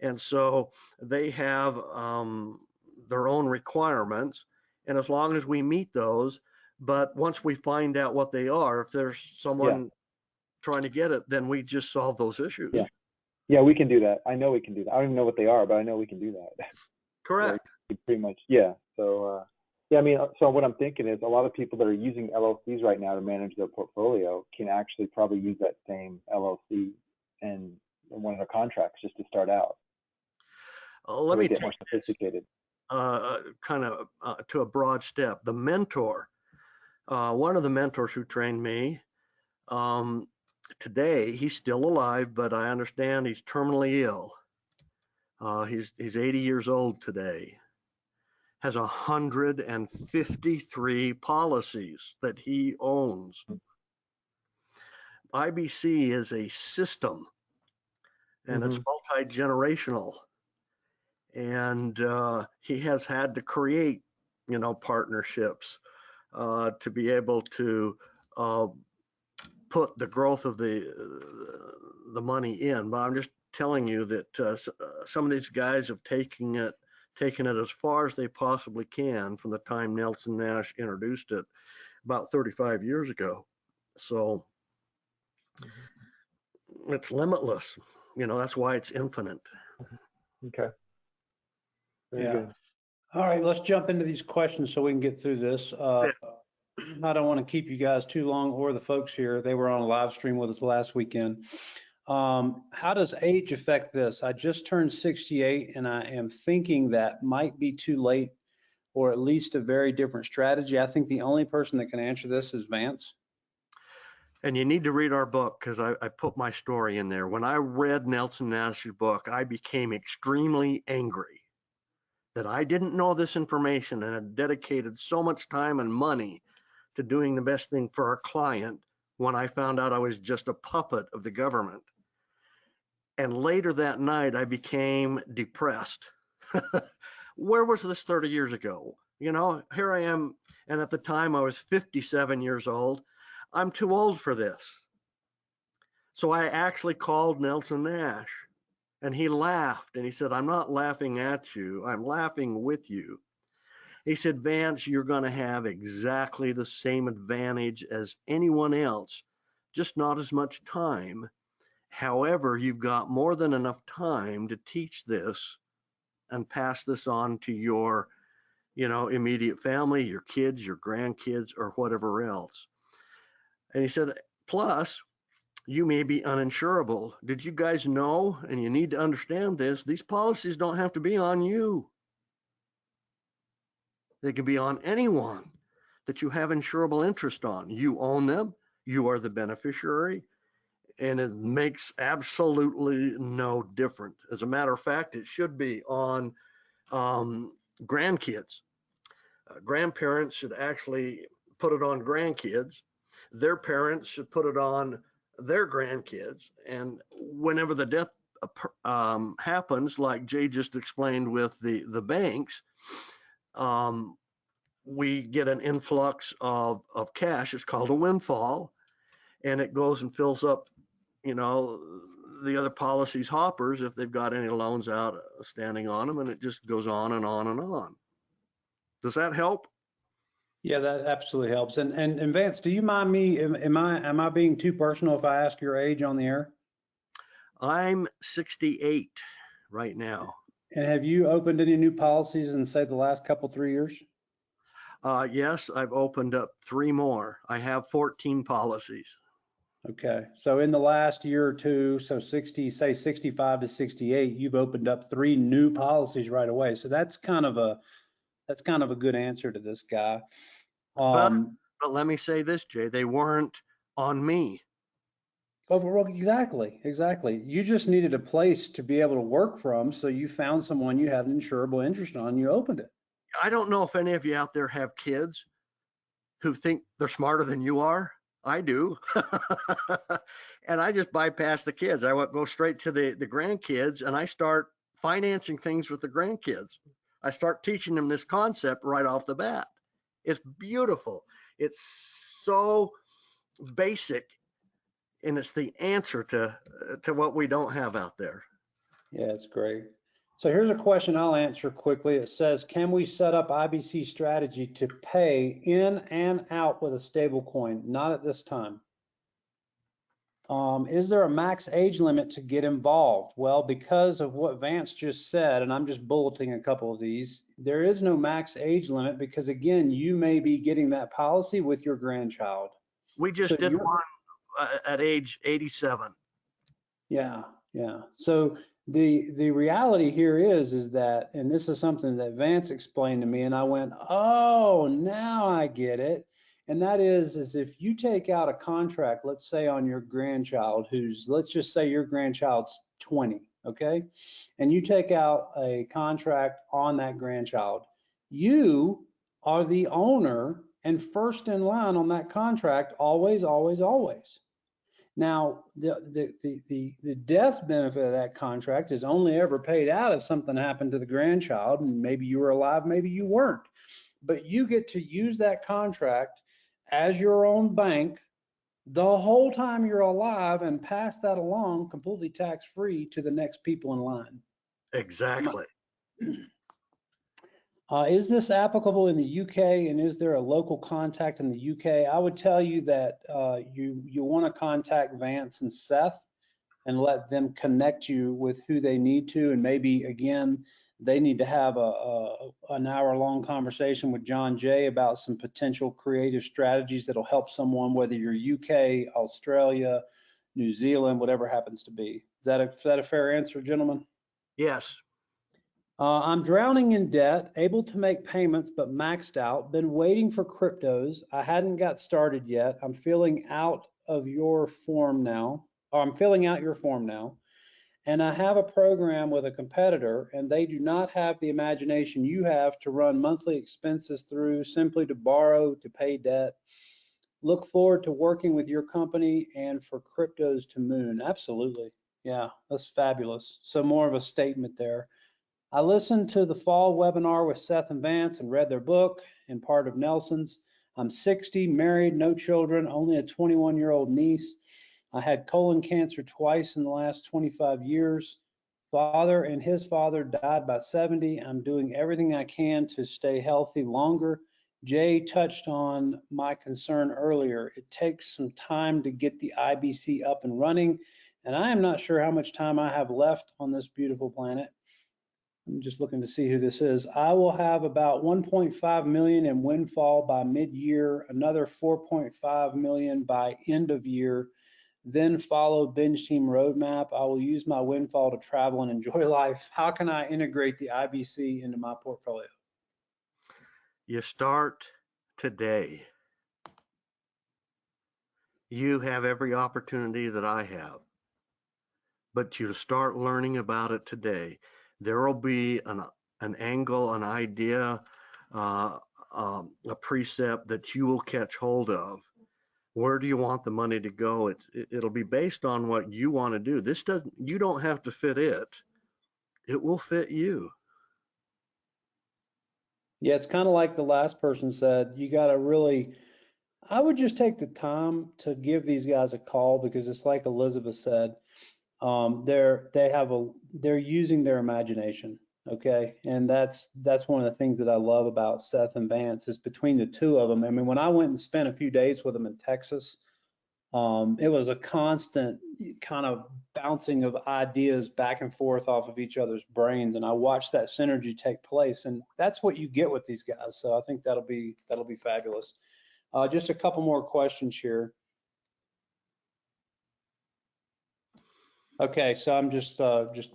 And so they have their own requirements. And as long as we meet those, but once we find out what they are, if there's someone trying to get it, then we just solve those issues. Yeah. Yeah, we can do that. I know we can do that. I don't even know what they are, but I know we can do that. Correct. Yeah, pretty much. Yeah. So, yeah, I mean, so what I'm thinking is a lot of people that are using LLCs right now to manage their portfolio can actually probably use that same LLC and one of their contracts just to start out. Let me get take more sophisticated. kind of to a broad step. The mentor, one of the mentors who trained me, today he's still alive, but I understand he's terminally ill. He's 80 years old today. Has 153 policies that he owns. IBC is a system, and it's multi-generational. And he has had to create, you know, partnerships to be able to put the growth of the money in. But I'm just telling you that some of these guys have taken it as far as they possibly can from the time Nelson Nash introduced it about 35 years ago. So it's limitless. You know, that's why it's infinite. Okay. Very Yeah. good. All right, let's jump into these questions so we can get through this. Yeah. I don't want to keep you guys too long or the folks here. They were on a live stream with us last weekend. How does age affect this? I just turned 68 and I am thinking that might be too late or at least a very different strategy. I think the only person that can answer this is Vance. And you need to read our book because I put my story in there. When I read Nelson Nash's book, I became extremely angry that I didn't know this information and had dedicated so much time and money to doing the best thing for our client when I found out I was just a puppet of the government. And later that night, I became depressed. Where was this 30 years ago? You know, here I am. And at the time I was 57 years old. I'm too old for this. So I actually called Nelson Nash and he laughed and he said, I'm not laughing at you. I'm laughing with you. He said, Vance, you're going to have exactly the same advantage as anyone else, just not as much time. However, you've got more than enough time to teach this and pass this on to your, immediate family, your kids, your grandkids, or whatever else. And he said, plus, you may be uninsurable. Did you guys know, and you need to understand this, these policies don't have to be on you. They can be on anyone that you have insurable interest on. You own them, you are the beneficiary, and it makes absolutely no difference. As a matter of fact, it should be on grandkids. Grandparents should actually put it on grandkids. Their parents should put it on their grandkids. And whenever the death happens, like Jay just explained with the banks, we get an influx of cash. It's called a windfall, and it goes and fills up, the other policies hoppers if they've got any loans outstanding on them, and it just goes on and on and on. Does that help? Yeah, that absolutely helps. And Vance, do you mind me? Am I being too personal if I ask your age on the air? I'm 68 right now. And have you opened any new policies in, say, the last 3 years? Yes, I've opened up 3 more. I have 14 policies. Okay, so in the last year or two, so 65 to 68, you've opened up 3 new policies right away. So that's kind of a good answer to this guy. But let me say this, Jay, they weren't on me. Overall, exactly. You just needed a place to be able to work from, so you found someone you had an insurable interest on, you opened it. I don't know if any of you out there have kids who think they're smarter than you are. I do. And I just bypass the kids. I go straight to the grandkids, and I start financing things with the grandkids. I start teaching them this concept right off the bat. It's beautiful. It's so basic, and it's the answer to what we don't have out there. Yeah, it's great. So here's a question I'll answer quickly. It says, can we set up IBC strategy to pay in and out with a stable coin? Not at this time. Is there a max age limit to get involved? Well, because of what Vance just said, and I'm just bulleting a couple of these, there is no max age limit because, again, you may be getting that policy with your grandchild. We just did one at age 87. Yeah. So the reality here is that, and this is something that Vance explained to me, and I went, oh, now I get it. And that is if you take out a contract, let's say on your grandchild let's just say your grandchild's 20, okay? And you take out a contract on that grandchild, you are the owner and first in line on that contract, always. Now, the death benefit of that contract is only ever paid out if something happened to the grandchild, and maybe you were alive, maybe you weren't. But you get to use that contract as your own bank the whole time you're alive and pass that along completely tax-free to the next people in line. Exactly. Is this applicable in the UK, and is there a local contact in the UK? I would tell you that you want to contact Vance and Seth and let them connect you with who they need to, and maybe, again, they need to have an hour-long conversation with John Jay about some potential creative strategies that'll help someone, whether you're UK, Australia, New Zealand, whatever happens to be. Is that a fair answer, gentlemen? Yes. I'm drowning in debt, able to make payments, but maxed out. Been waiting for cryptos. I hadn't got started yet. I'm filling out your form now. And I have a program with a competitor, and they do not have the imagination you have to run monthly expenses through, simply to borrow to pay debt. Look forward to working with your company and for cryptos to moon. Absolutely. Yeah, that's fabulous. So more of a statement there. I listened to the fall webinar with Seth and Vance and read their book and part of Nelson's. I'm 60, married, no children, only a 21-year-old niece. I had colon cancer twice in the last 25 years. Father and his father died by 70. I'm doing everything I can to stay healthy longer. Jay touched on my concern earlier. It takes some time to get the IBC up and running, and I am not sure how much time I have left on this beautiful planet. I'm just looking to see who this is. I will have about 1.5 million in windfall by mid-year, another 4.5 million by end of year, then follow Binge Team roadmap. I will use my windfall to travel and enjoy life. How can I integrate the IBC into my portfolio? You start today. You have every opportunity that I have, but you start learning about it today. There will be an angle, an idea, a precept that you will catch hold of. Where do you want the money to go? It'll be based on what you want to do. You don't have to fit it. It will fit you. Yeah, it's kind of like the last person said, you got to really, I would just take the time to give these guys a call, because it's like Elizabeth said, they're using their imagination. Okay. And that's one of the things that I love about Seth and Vance is between the two of them. I mean, when I went and spent a few days with them in Texas, it was a constant kind of bouncing of ideas back and forth off of each other's brains. And I watched that synergy take place, and that's what you get with these guys. So I think that'll be fabulous. Just a couple more questions here. Okay, so I'm just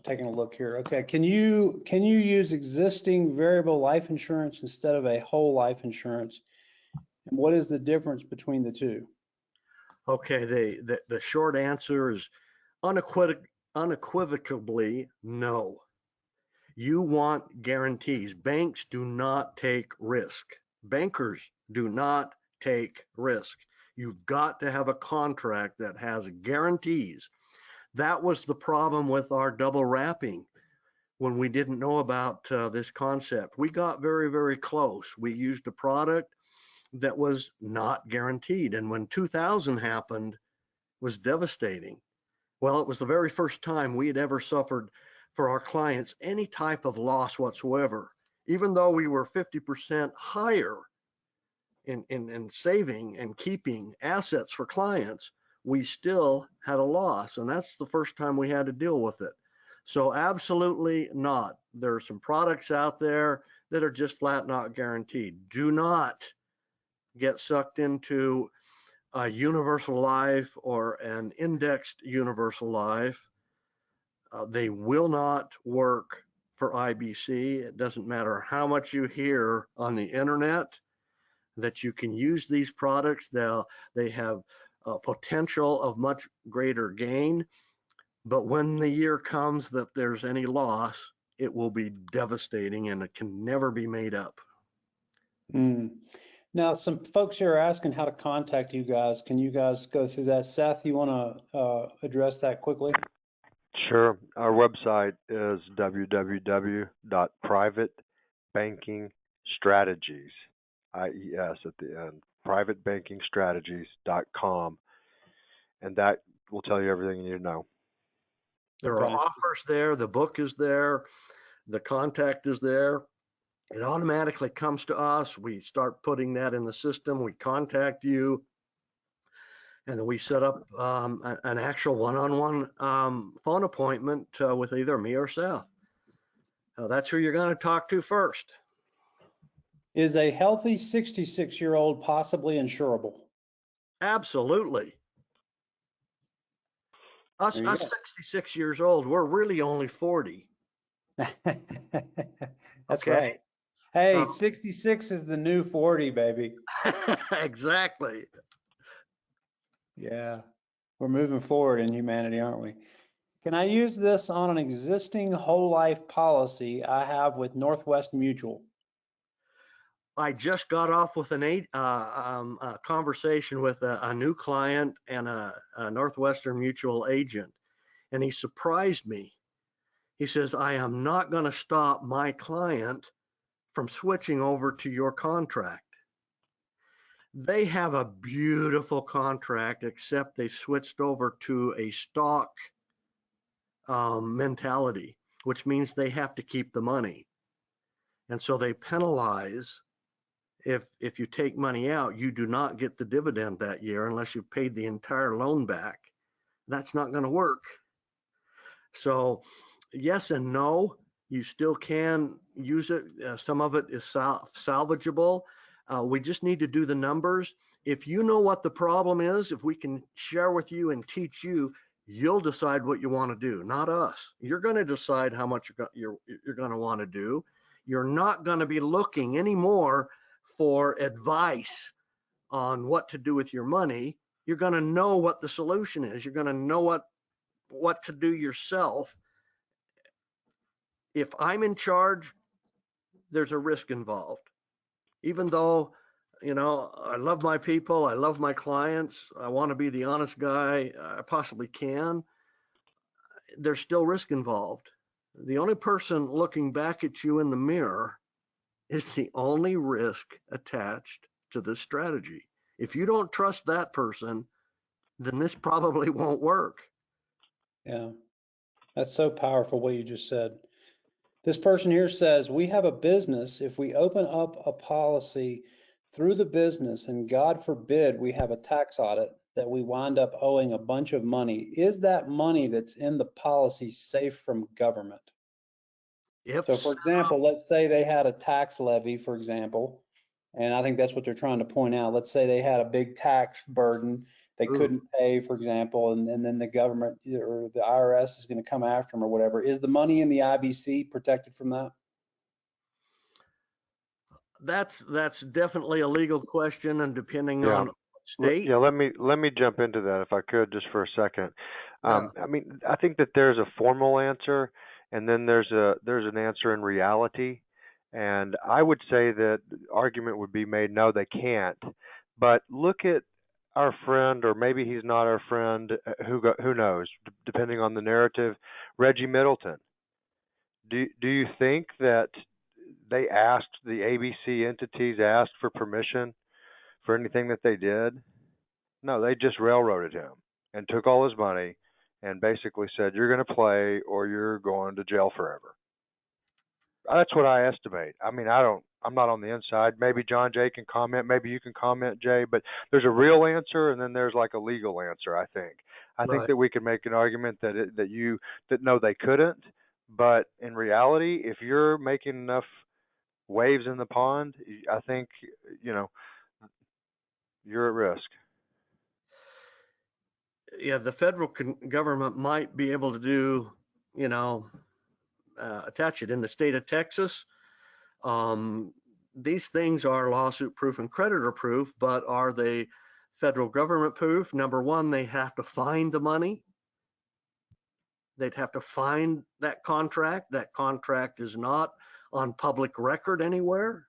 taking a look here. Okay, can you use existing variable life insurance instead of a whole life insurance? And what is the difference between the two? Okay, the short answer is unequivocally no. You want guarantees. Banks do not take risk. Bankers do not take risk. You've got to have a contract that has guarantees. That was the problem with our double wrapping when we didn't know about this concept. We got very, very close. We used a product that was not guaranteed. And when 2000 happened, it was devastating. Well, it was the very first time we had ever suffered for our clients any type of loss whatsoever. Even though we were 50% higher in saving and keeping assets for clients, we still had a loss, and that's the first time we had to deal with it. So absolutely not. There are some products out there that are just flat not guaranteed. Do not get sucked into a universal life or an indexed universal life. They will not work for IBC. It doesn't matter how much you hear on the internet that you can use these products. They have a potential of much greater gain, but when the year comes that there's any loss, it will be devastating and it can never be made up. Now, some folks here are asking how to contact you guys. Can you guys go through that? Seth, you want to address that quickly? Sure. Our website is www.privatebankingstrategies, IES at the end, privatebankingstrategies.com, and that will tell you everything you need to know. There are offers there, the book is there, the contact is there. It automatically comes to us. We start putting that in the system. We contact you, and then we set up an actual one-on-one phone appointment with either me or Seth. That's who you're going to talk to first. Is a healthy 66-year-old possibly insurable? Absolutely. Us There you 66 years old, we're really only 40. go. That's Okay. right. Hey, 66 is the new 40, baby. Exactly. Yeah, we're moving forward in humanity, aren't we? Can I use this on an existing whole life policy I have with Northwest Mutual? I just got off with a conversation with a new client and a Northwestern Mutual agent, and he surprised me. He says, I am not going to stop my client from switching over to your contract. They have a beautiful contract, except they switched over to a stock mentality, which means they have to keep the money. And so they penalize if you take money out, you do not get the dividend that year unless you've paid the entire loan back. That's not going to work. So yes and no, you still can use it. Some of it is salvageable. We just need to do the numbers. If you know what the problem is, if we can share with you and teach you, you'll decide what you want to do, not us. You're going to decide how much you're going to want to do. You're not going to be looking anymore for advice on what to do with your money. You're going to know what the solution is. You're going to know what to do yourself. If I'm in charge, there's a risk involved. Even though, I love my people, I love my clients, I want to be the honest guy I possibly can, there's still risk involved. The only person looking back at you in the mirror is the only risk attached to this strategy. If you don't trust that person, then this probably won't work. Yeah, that's so powerful what you just said. This person here says, we have a business. If we open up a policy through the business and God forbid we have a tax audit that we wind up owing a bunch of money, is that money that's in the policy safe from government? So for example, let's say they had a tax levy, for example, and I think that's what they're trying to point out. Let's say they had a big tax burden they couldn't pay, for example, and then the government or the IRS is going to come after them or whatever. Is the money in the IBC protected from that? That's definitely a legal question, and depending on state. Yeah, let me jump into that if I could just for a second. Yeah. I mean, I think that there's a formal answer and then there's an answer in reality. And I would say that the argument would be made, no, they can't. But look at our friend, or maybe he's not our friend, who knows, depending on the narrative, Reggie Middleton. Do you think that they asked, the ABC entities asked for permission for anything that they did? No, they just railroaded him and took all his money and basically said, you're going to play or you're going to jail forever. That's what I estimate. I mean, I'm not on the inside. Maybe John Jay can comment. Maybe you can comment, Jay. But there's a real answer, and then there's like a legal answer. I think Right. that we can make an argument that no, they couldn't. But in reality, if you're making enough waves in the pond, I think you're at risk. Yeah, the federal government might be able to do, attach it in the state of Texas. These things are lawsuit proof and creditor proof, but are they federal government proof? Number one, they have to find the money. They'd have to find that contract. That contract is not on public record anywhere.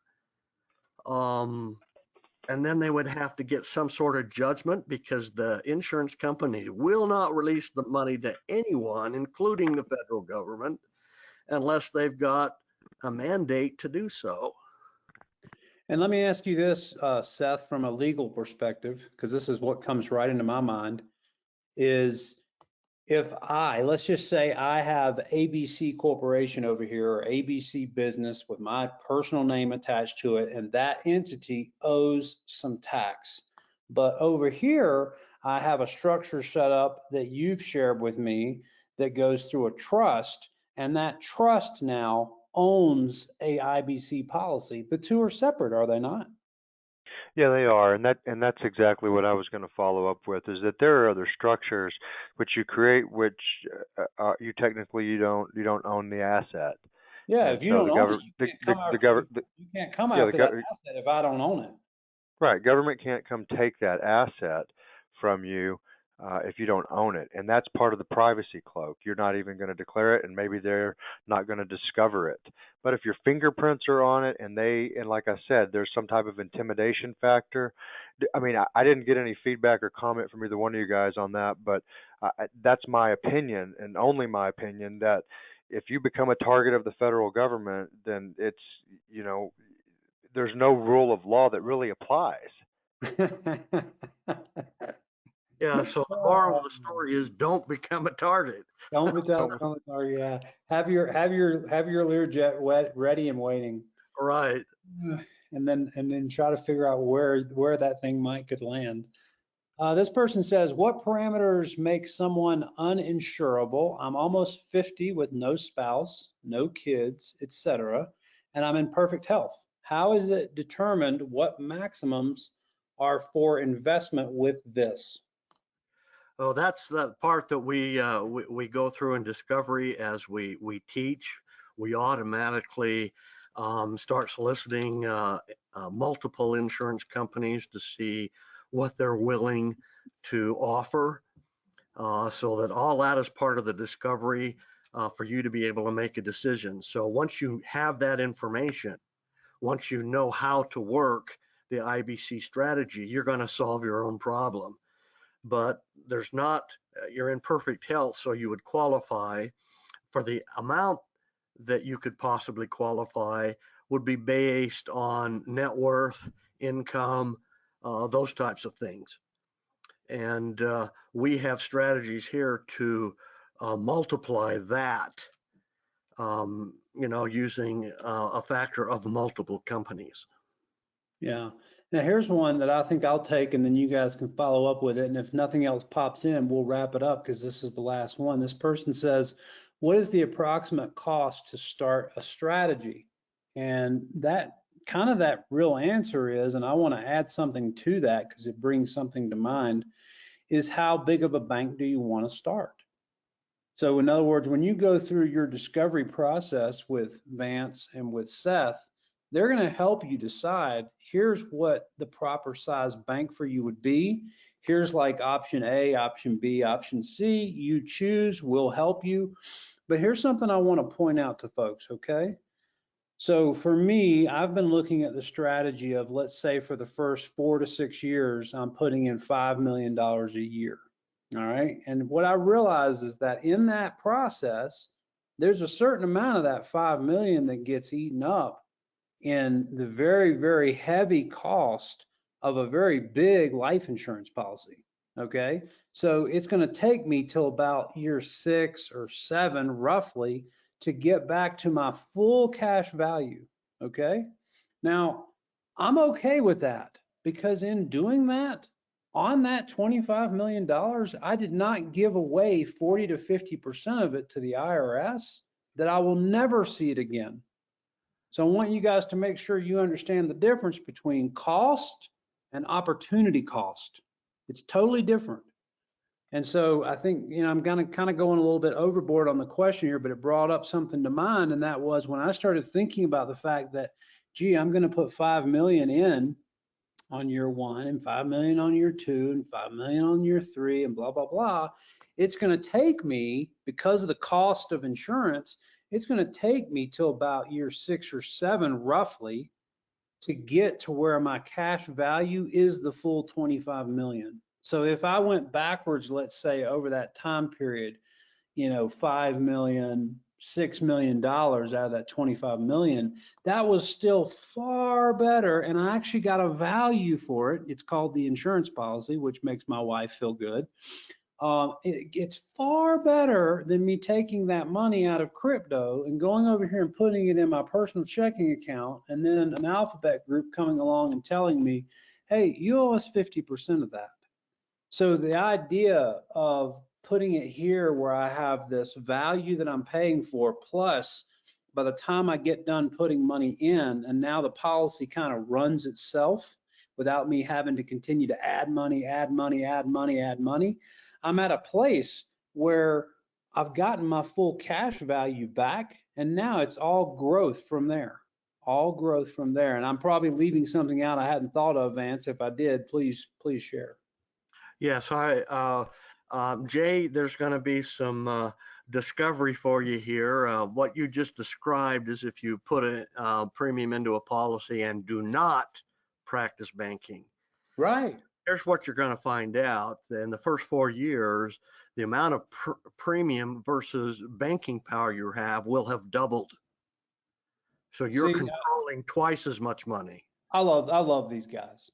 And then they would have to get some sort of judgment, because the insurance company will not release the money to anyone, including the federal government, unless they've got a mandate to do so. And let me ask you this, Seth, from a legal perspective, because this is what comes right into my mind, is if let's just say I have ABC Corporation over here, or ABC Business with my personal name attached to it, and that entity owes some tax. But over here, I have a structure set up that you've shared with me that goes through a trust, and that trust now owns a IBC policy. The two are separate, are they not? Yeah, they are, and that's exactly what I was going to follow up with. Is that there are other structures which you create, which you technically you don't own the asset, Yeah, and if you so don't the own it, government you can't come the after government you can't come yeah the after that government. asset if I don't own it. Right. Government can't come take that asset from you if you don't own it. And that's part of the privacy cloak. You're not even going to declare it, and maybe they're not going to discover it. But if your fingerprints are on it and like I said, there's some type of intimidation factor. I mean, I didn't get any feedback or comment from either one of you guys on that, but that's my opinion and only my opinion that if you become a target of the federal government, then it's, you know, there's no rule of law that really applies. Yeah, so the moral of the story is don't become a target. Don't be telling on the car, yeah. Have your Learjet ready and waiting. Right. And then try to figure out where that thing could land. This person says, what parameters make someone uninsurable? I'm almost 50 with no spouse, no kids, etc., and I'm in perfect health. How is it determined what maximums are for investment with this? Oh, that's the part that we go through in discovery as we teach. We automatically start soliciting multiple insurance companies to see what they're willing to offer, so that all that is part of the discovery for you to be able to make a decision. So once you have that information, once you know how to work the IBC strategy, you're going to solve your own problem. But there's not, you're in perfect health, so you would qualify for the amount that you could possibly qualify would be based on net worth, income, those types of things. And we have strategies here to multiply that, using a factor of multiple companies. Yeah. Now here's one that I think I'll take, and then you guys can follow up with it. And if nothing else pops in, we'll wrap it up because this is the last one. This person says, what is the approximate cost to start a strategy? And that real answer is, and I want to add something to that because it brings something to mind, is how big of a bank do you want to start? So in other words, when you go through your discovery process with Vance and with Seth, they're going to help you decide, here's what the proper size bank for you would be. Here's like option A, option B, option C. You choose, we'll help you. But here's something I want to point out to folks, okay? So for me, I've been looking at the strategy of, let's say for the first 4 to 6 years, I'm putting in $5 million a year. All right. And what I realize is that in that process, there's a certain amount of that 5 million that gets eaten up in the very, very heavy cost of a very big life insurance policy. Okay. So it's going to take me till about year 6 or 7, roughly, to get back to my full cash value. Okay. Now, I'm okay with that because in doing that, on that $25 million, I did not give away 40 to 50% of it to the IRS that I will never see it again. So I want you guys to make sure you understand the difference between cost and opportunity cost. It's totally different. And so I think, I'm kind of going a little bit overboard on the question here, but it brought up something to mind. And that was when I started thinking about the fact that, gee, I'm going to put 5 million in on year 1 and 5 million on year 2 and 5 million on year 3 and blah, blah, blah. It's going to take me, because of the cost of insurance, it's going to take me till about year 6 or 7 roughly to get to where my cash value is the full 25 million. So if I went backwards, let's say over that time period, 5 million, $6 million out of that 25 million, that was still far better. And I actually got a value for it. It's called the insurance policy, which makes my wife feel good. It's far better than me taking that money out of crypto and going over here and putting it in my personal checking account, and then an alphabet group coming along and telling me, hey, you owe us 50% of that. So the idea of putting it here where I have this value that I'm paying for plus by the time I get done putting money in, and now the policy kind of runs itself without me having to continue to add money, add money, add money, add money, I'm at a place where I've gotten my full cash value back, and now it's all growth from there. All growth from there. And I'm probably leaving something out I hadn't thought of, Vance. If I did, please share. Yes, Jay, there's going to be some discovery for you here. What you just described is if you put a premium into a policy and do not practice banking. Right. Here's what you're going to find out. In the first 4 years, the amount of premium versus banking power you have will have doubled. So you're controlling twice as much money. I love these guys.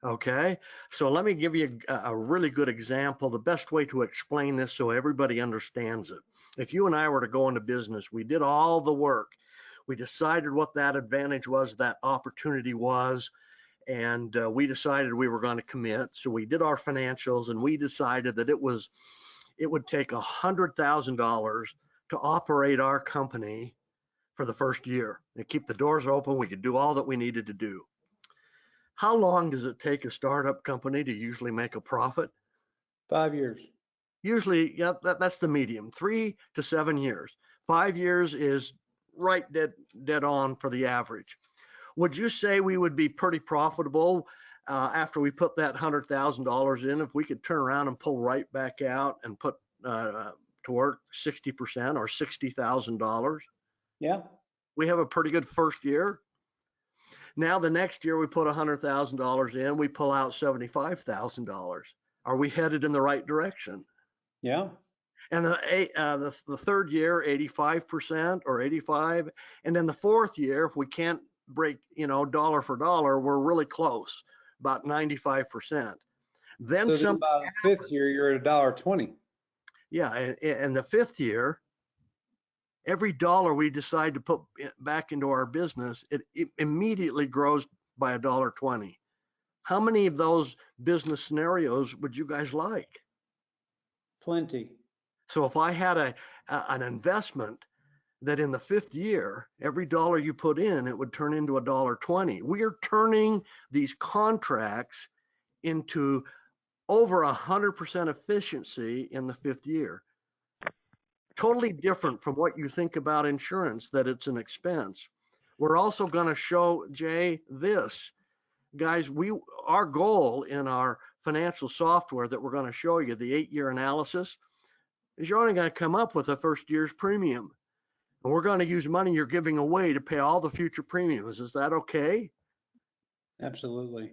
Okay, so let me give you a really good example, the best way to explain this so everybody understands it. If you and I were to go into business, we did all the work. We decided what that advantage was, that opportunity was, and we decided we were going to commit. So we did our financials, and we decided that it would take $100,000 to operate our company for the first year and keep the doors open. We could do all that we needed to do. How long does it take a startup company to usually make a profit? 5 years. Usually, yeah, that's the medium, 3 to 7 years. 5 years is right dead on for the average. Would you say we would be pretty profitable after we put that $100,000 in if we could turn around and pull right back out and put to work 60% or $60,000? Yeah. We have a pretty good first year. Now the next year we put $100,000 in, we pull out $75,000. Are we headed in the right direction? Yeah. And the third year, 85% or 85, and then the fourth year, if we can't break, dollar for dollar, we're really close, about 95%. Then so about the fifth year, you're at $1.20. Yeah, and the fifth year, every dollar we decide to put back into our business, it immediately grows by $1.20. How many of those business scenarios would you guys like? Plenty. So if I had an investment that in the fifth year, every dollar you put in, it would turn into $1.20. We are turning these contracts into over 100% efficiency in the fifth year. Totally different from what you think about insurance, that it's an expense. We're also going to show, Jay, this. Guys, our goal in our financial software that we're going to show you, the 8-year analysis, is you're only going to come up with a first year's premium. And we're going to use money you're giving away to pay all the future premiums. Is that okay? Absolutely.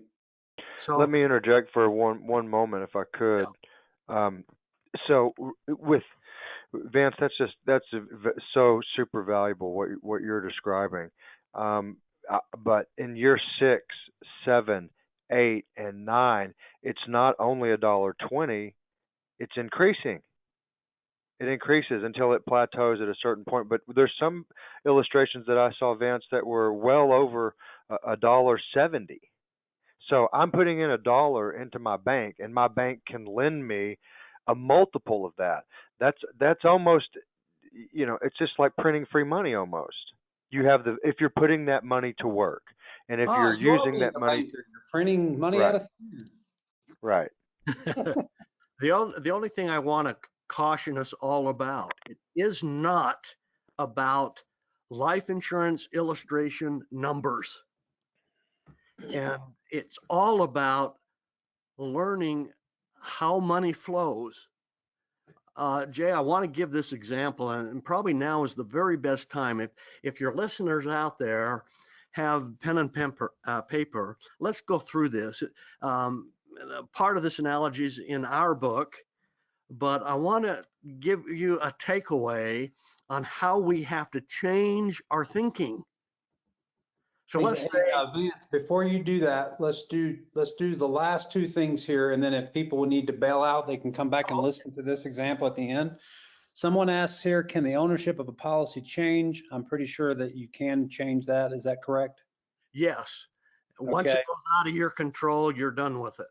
So let me interject for one moment, if I could. Yeah. So with Vance, that's so super valuable what you're describing. But in year 6, 7, 8, and 9, it's not only $1.20, it's increasing. It increases until it plateaus at a certain point. But there's some illustrations that I saw, Vance, that were well over $1.70. So I'm putting in $1 into my bank, and my bank can lend me a multiple of that. That's almost, it's just like printing free money almost. You have if you're putting that money to work, and if you're using that money, you're printing money right. out of thin. Right. The only thing I want to caution us all about, it is not about life insurance illustration numbers. And it's all about learning how money flows. Jay, I want to give this example, and probably now is the very best time. If your listeners out there have pen and paper, let's go through this. Part of this analogy is in our book, but I want to give you a takeaway on how we have to change our thinking. So let's say, Vance, before you do that, let's do the last two things here, and then if people will need to bail out, they can come back and listen to this example at the end. Someone asks here, can the ownership of a policy change? I'm pretty sure that you can change that. Is that correct? Yes. Once it goes out of your control, you're done with it.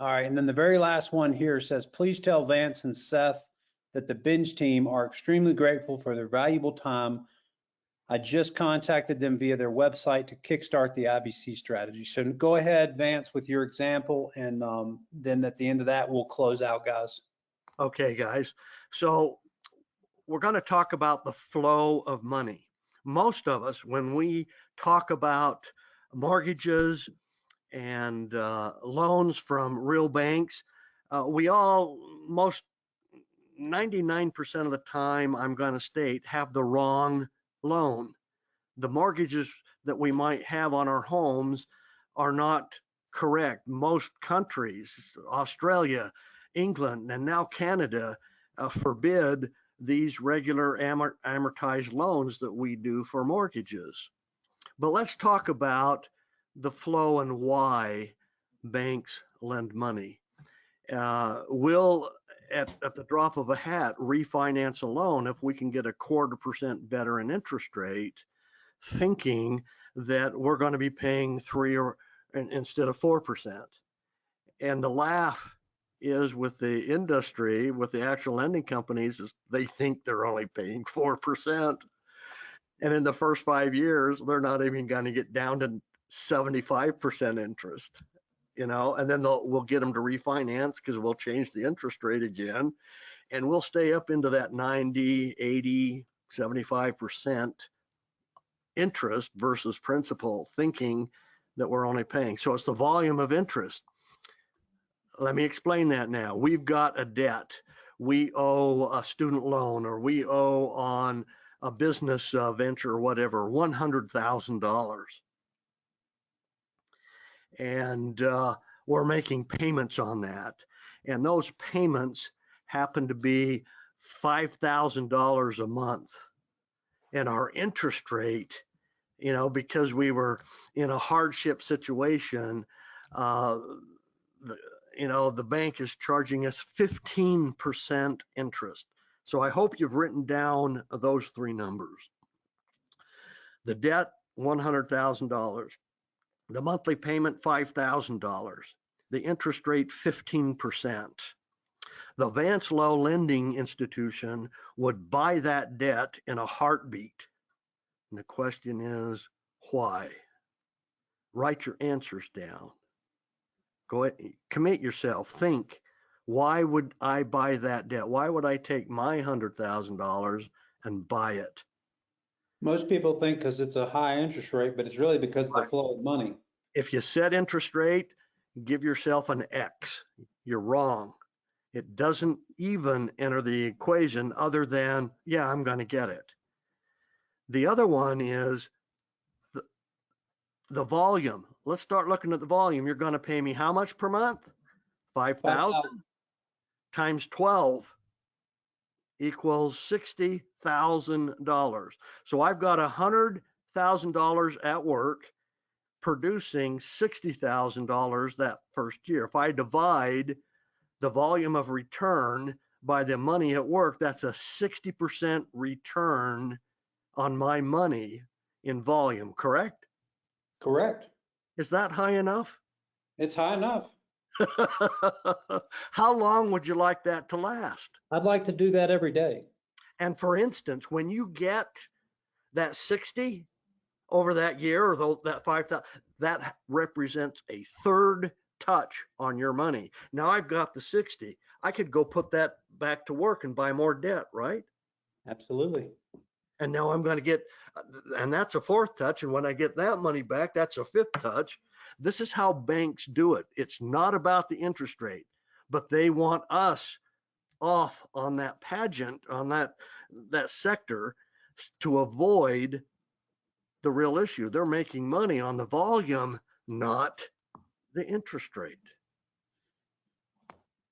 All right, and then the very last one here says, please tell Vance and Seth that the Binge team are extremely grateful for their valuable time I just contacted them via their website to kickstart the IBC strategy. So go ahead, Vance, with your example, and then at the end of that, we'll close out, guys. Okay, guys. So we're going to talk about the flow of money. Most of us, when we talk about mortgages and loans from real banks, most 99% of the time, I'm going to state, have the wrong loan. The mortgages that we might have on our homes are not correct. Most countries, Australia, England, and now Canada, forbid these regular amortized loans that we do for mortgages. But let's talk about the flow and why banks lend money. We'll, at the drop of a hat, refinance a loan if we can get 0.25% better in interest rate, thinking that we're going to be paying 3 instead of 4%. And the laugh is with the industry, with the actual lending companies, is they think they're only paying 4%. And in the first 5 years, they're not even going to get down to 75% interest, and then we'll get them to refinance because we'll change the interest rate again. And we'll stay up into that 90, 80, 75% interest versus principal, thinking that we're only paying. So it's the volume of interest. Let me explain that now. We've got a debt. We owe a student loan, or we owe on a business venture or whatever, $100,000. And we're making payments on that. And those payments happen to be $5,000 a month. And our interest rate, because we were in a hardship situation, the bank is charging us 15% interest. So I hope you've written down those 3 numbers. The debt, $100,000. The monthly payment, $5,000. The interest rate, 15%. The Vance Lowe Lending Institution would buy that debt in a heartbeat. And the question is, why? Write your answers down. Go ahead, commit yourself. Think, why would I buy that debt? Why would I take my $100,000 and buy it? Most people think because it's a high interest rate, but it's really because of the flow of money. If you set interest rate, give yourself an X. You're wrong. It doesn't even enter the equation other than, yeah, I'm going to get it. The other one is the volume. Let's start looking at the volume. You're going to pay me how much per month? 5,000 times 12 equals $60,000. So I've got $100,000 at work producing $60,000 that first year. If I divide the volume of return by the money at work, that's a 60% return on my money in volume, correct? Correct. Is that high enough? It's high enough. How long would you like that to last? I'd like to do that every day. And for instance, when you get that 60 over that year, or that 5,000, that represents a third touch on your money. Now I've got the 60. I could go put that back to work and buy more debt, right? Absolutely. And now I'm going to get, and that's a 4th touch. And when I get that money back, that's a 5th touch. This is how banks do it. It's not about the interest rate, but they want us off on that pageant, on that sector, to avoid the real issue. They're making money on the volume, not the interest rate.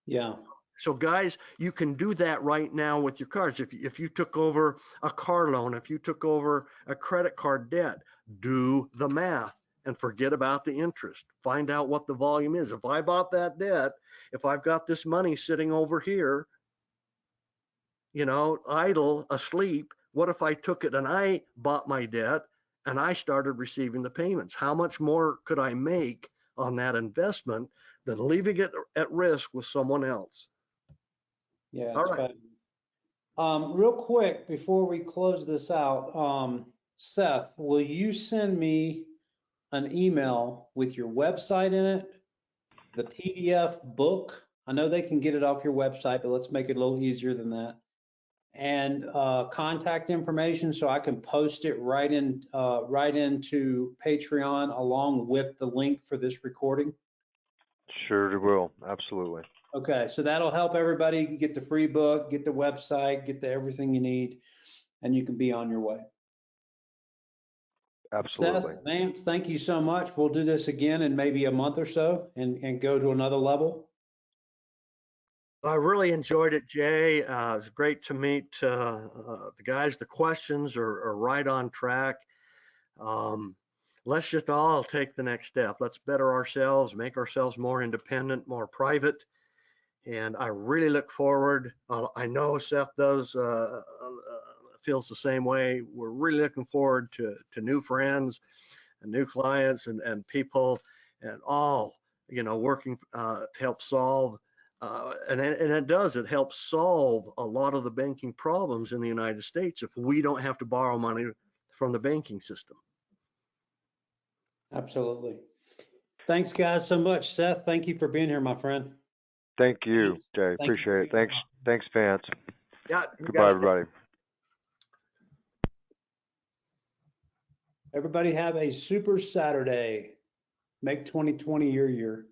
Yeah. So guys, you can do that right now with your cards. If you took over a car loan, if you took over a credit card debt, do the math and forget about the interest. Find out what the volume is. If I bought that debt, if I've got this money sitting over here, idle, asleep, what if I took it and I bought my debt and I started receiving the payments? How much more could I make on that investment than leaving it at risk with someone else? Yeah. All right. Real quick before we close this out, Seth, will you send me an email with your website in it, the PDF book? I know they can get it off your website, but let's make it a little easier than that. And contact information so I can post it right into Patreon along with the link for this recording. Sure will. Absolutely. Okay, so that'll help everybody get the free book, get the website, get the everything you need, and you can be on your way. Absolutely. Seth, Vance, thank you so much. We'll do this again in maybe a month or so and go to another level. I really enjoyed it, Jay. It's great to meet the guys. The questions are right on track. Let's just all take the next step. Let's better ourselves, make ourselves more independent, more private. And I really look forward. I know Seth does, feels the same way. We're really looking forward to new friends and new clients and people and all, working to help solve. And it does, it helps solve a lot of the banking problems in the United States if we don't have to borrow money from the banking system. Absolutely. Thanks, guys, so much. Seth, thank you for being here, my friend. Thank you, Vance, Jay. thank you for Appreciate it. being Thanks, Vance. Yeah, you Goodbye, guys. everybody. Everybody have a super Saturday. Make 2020 your year.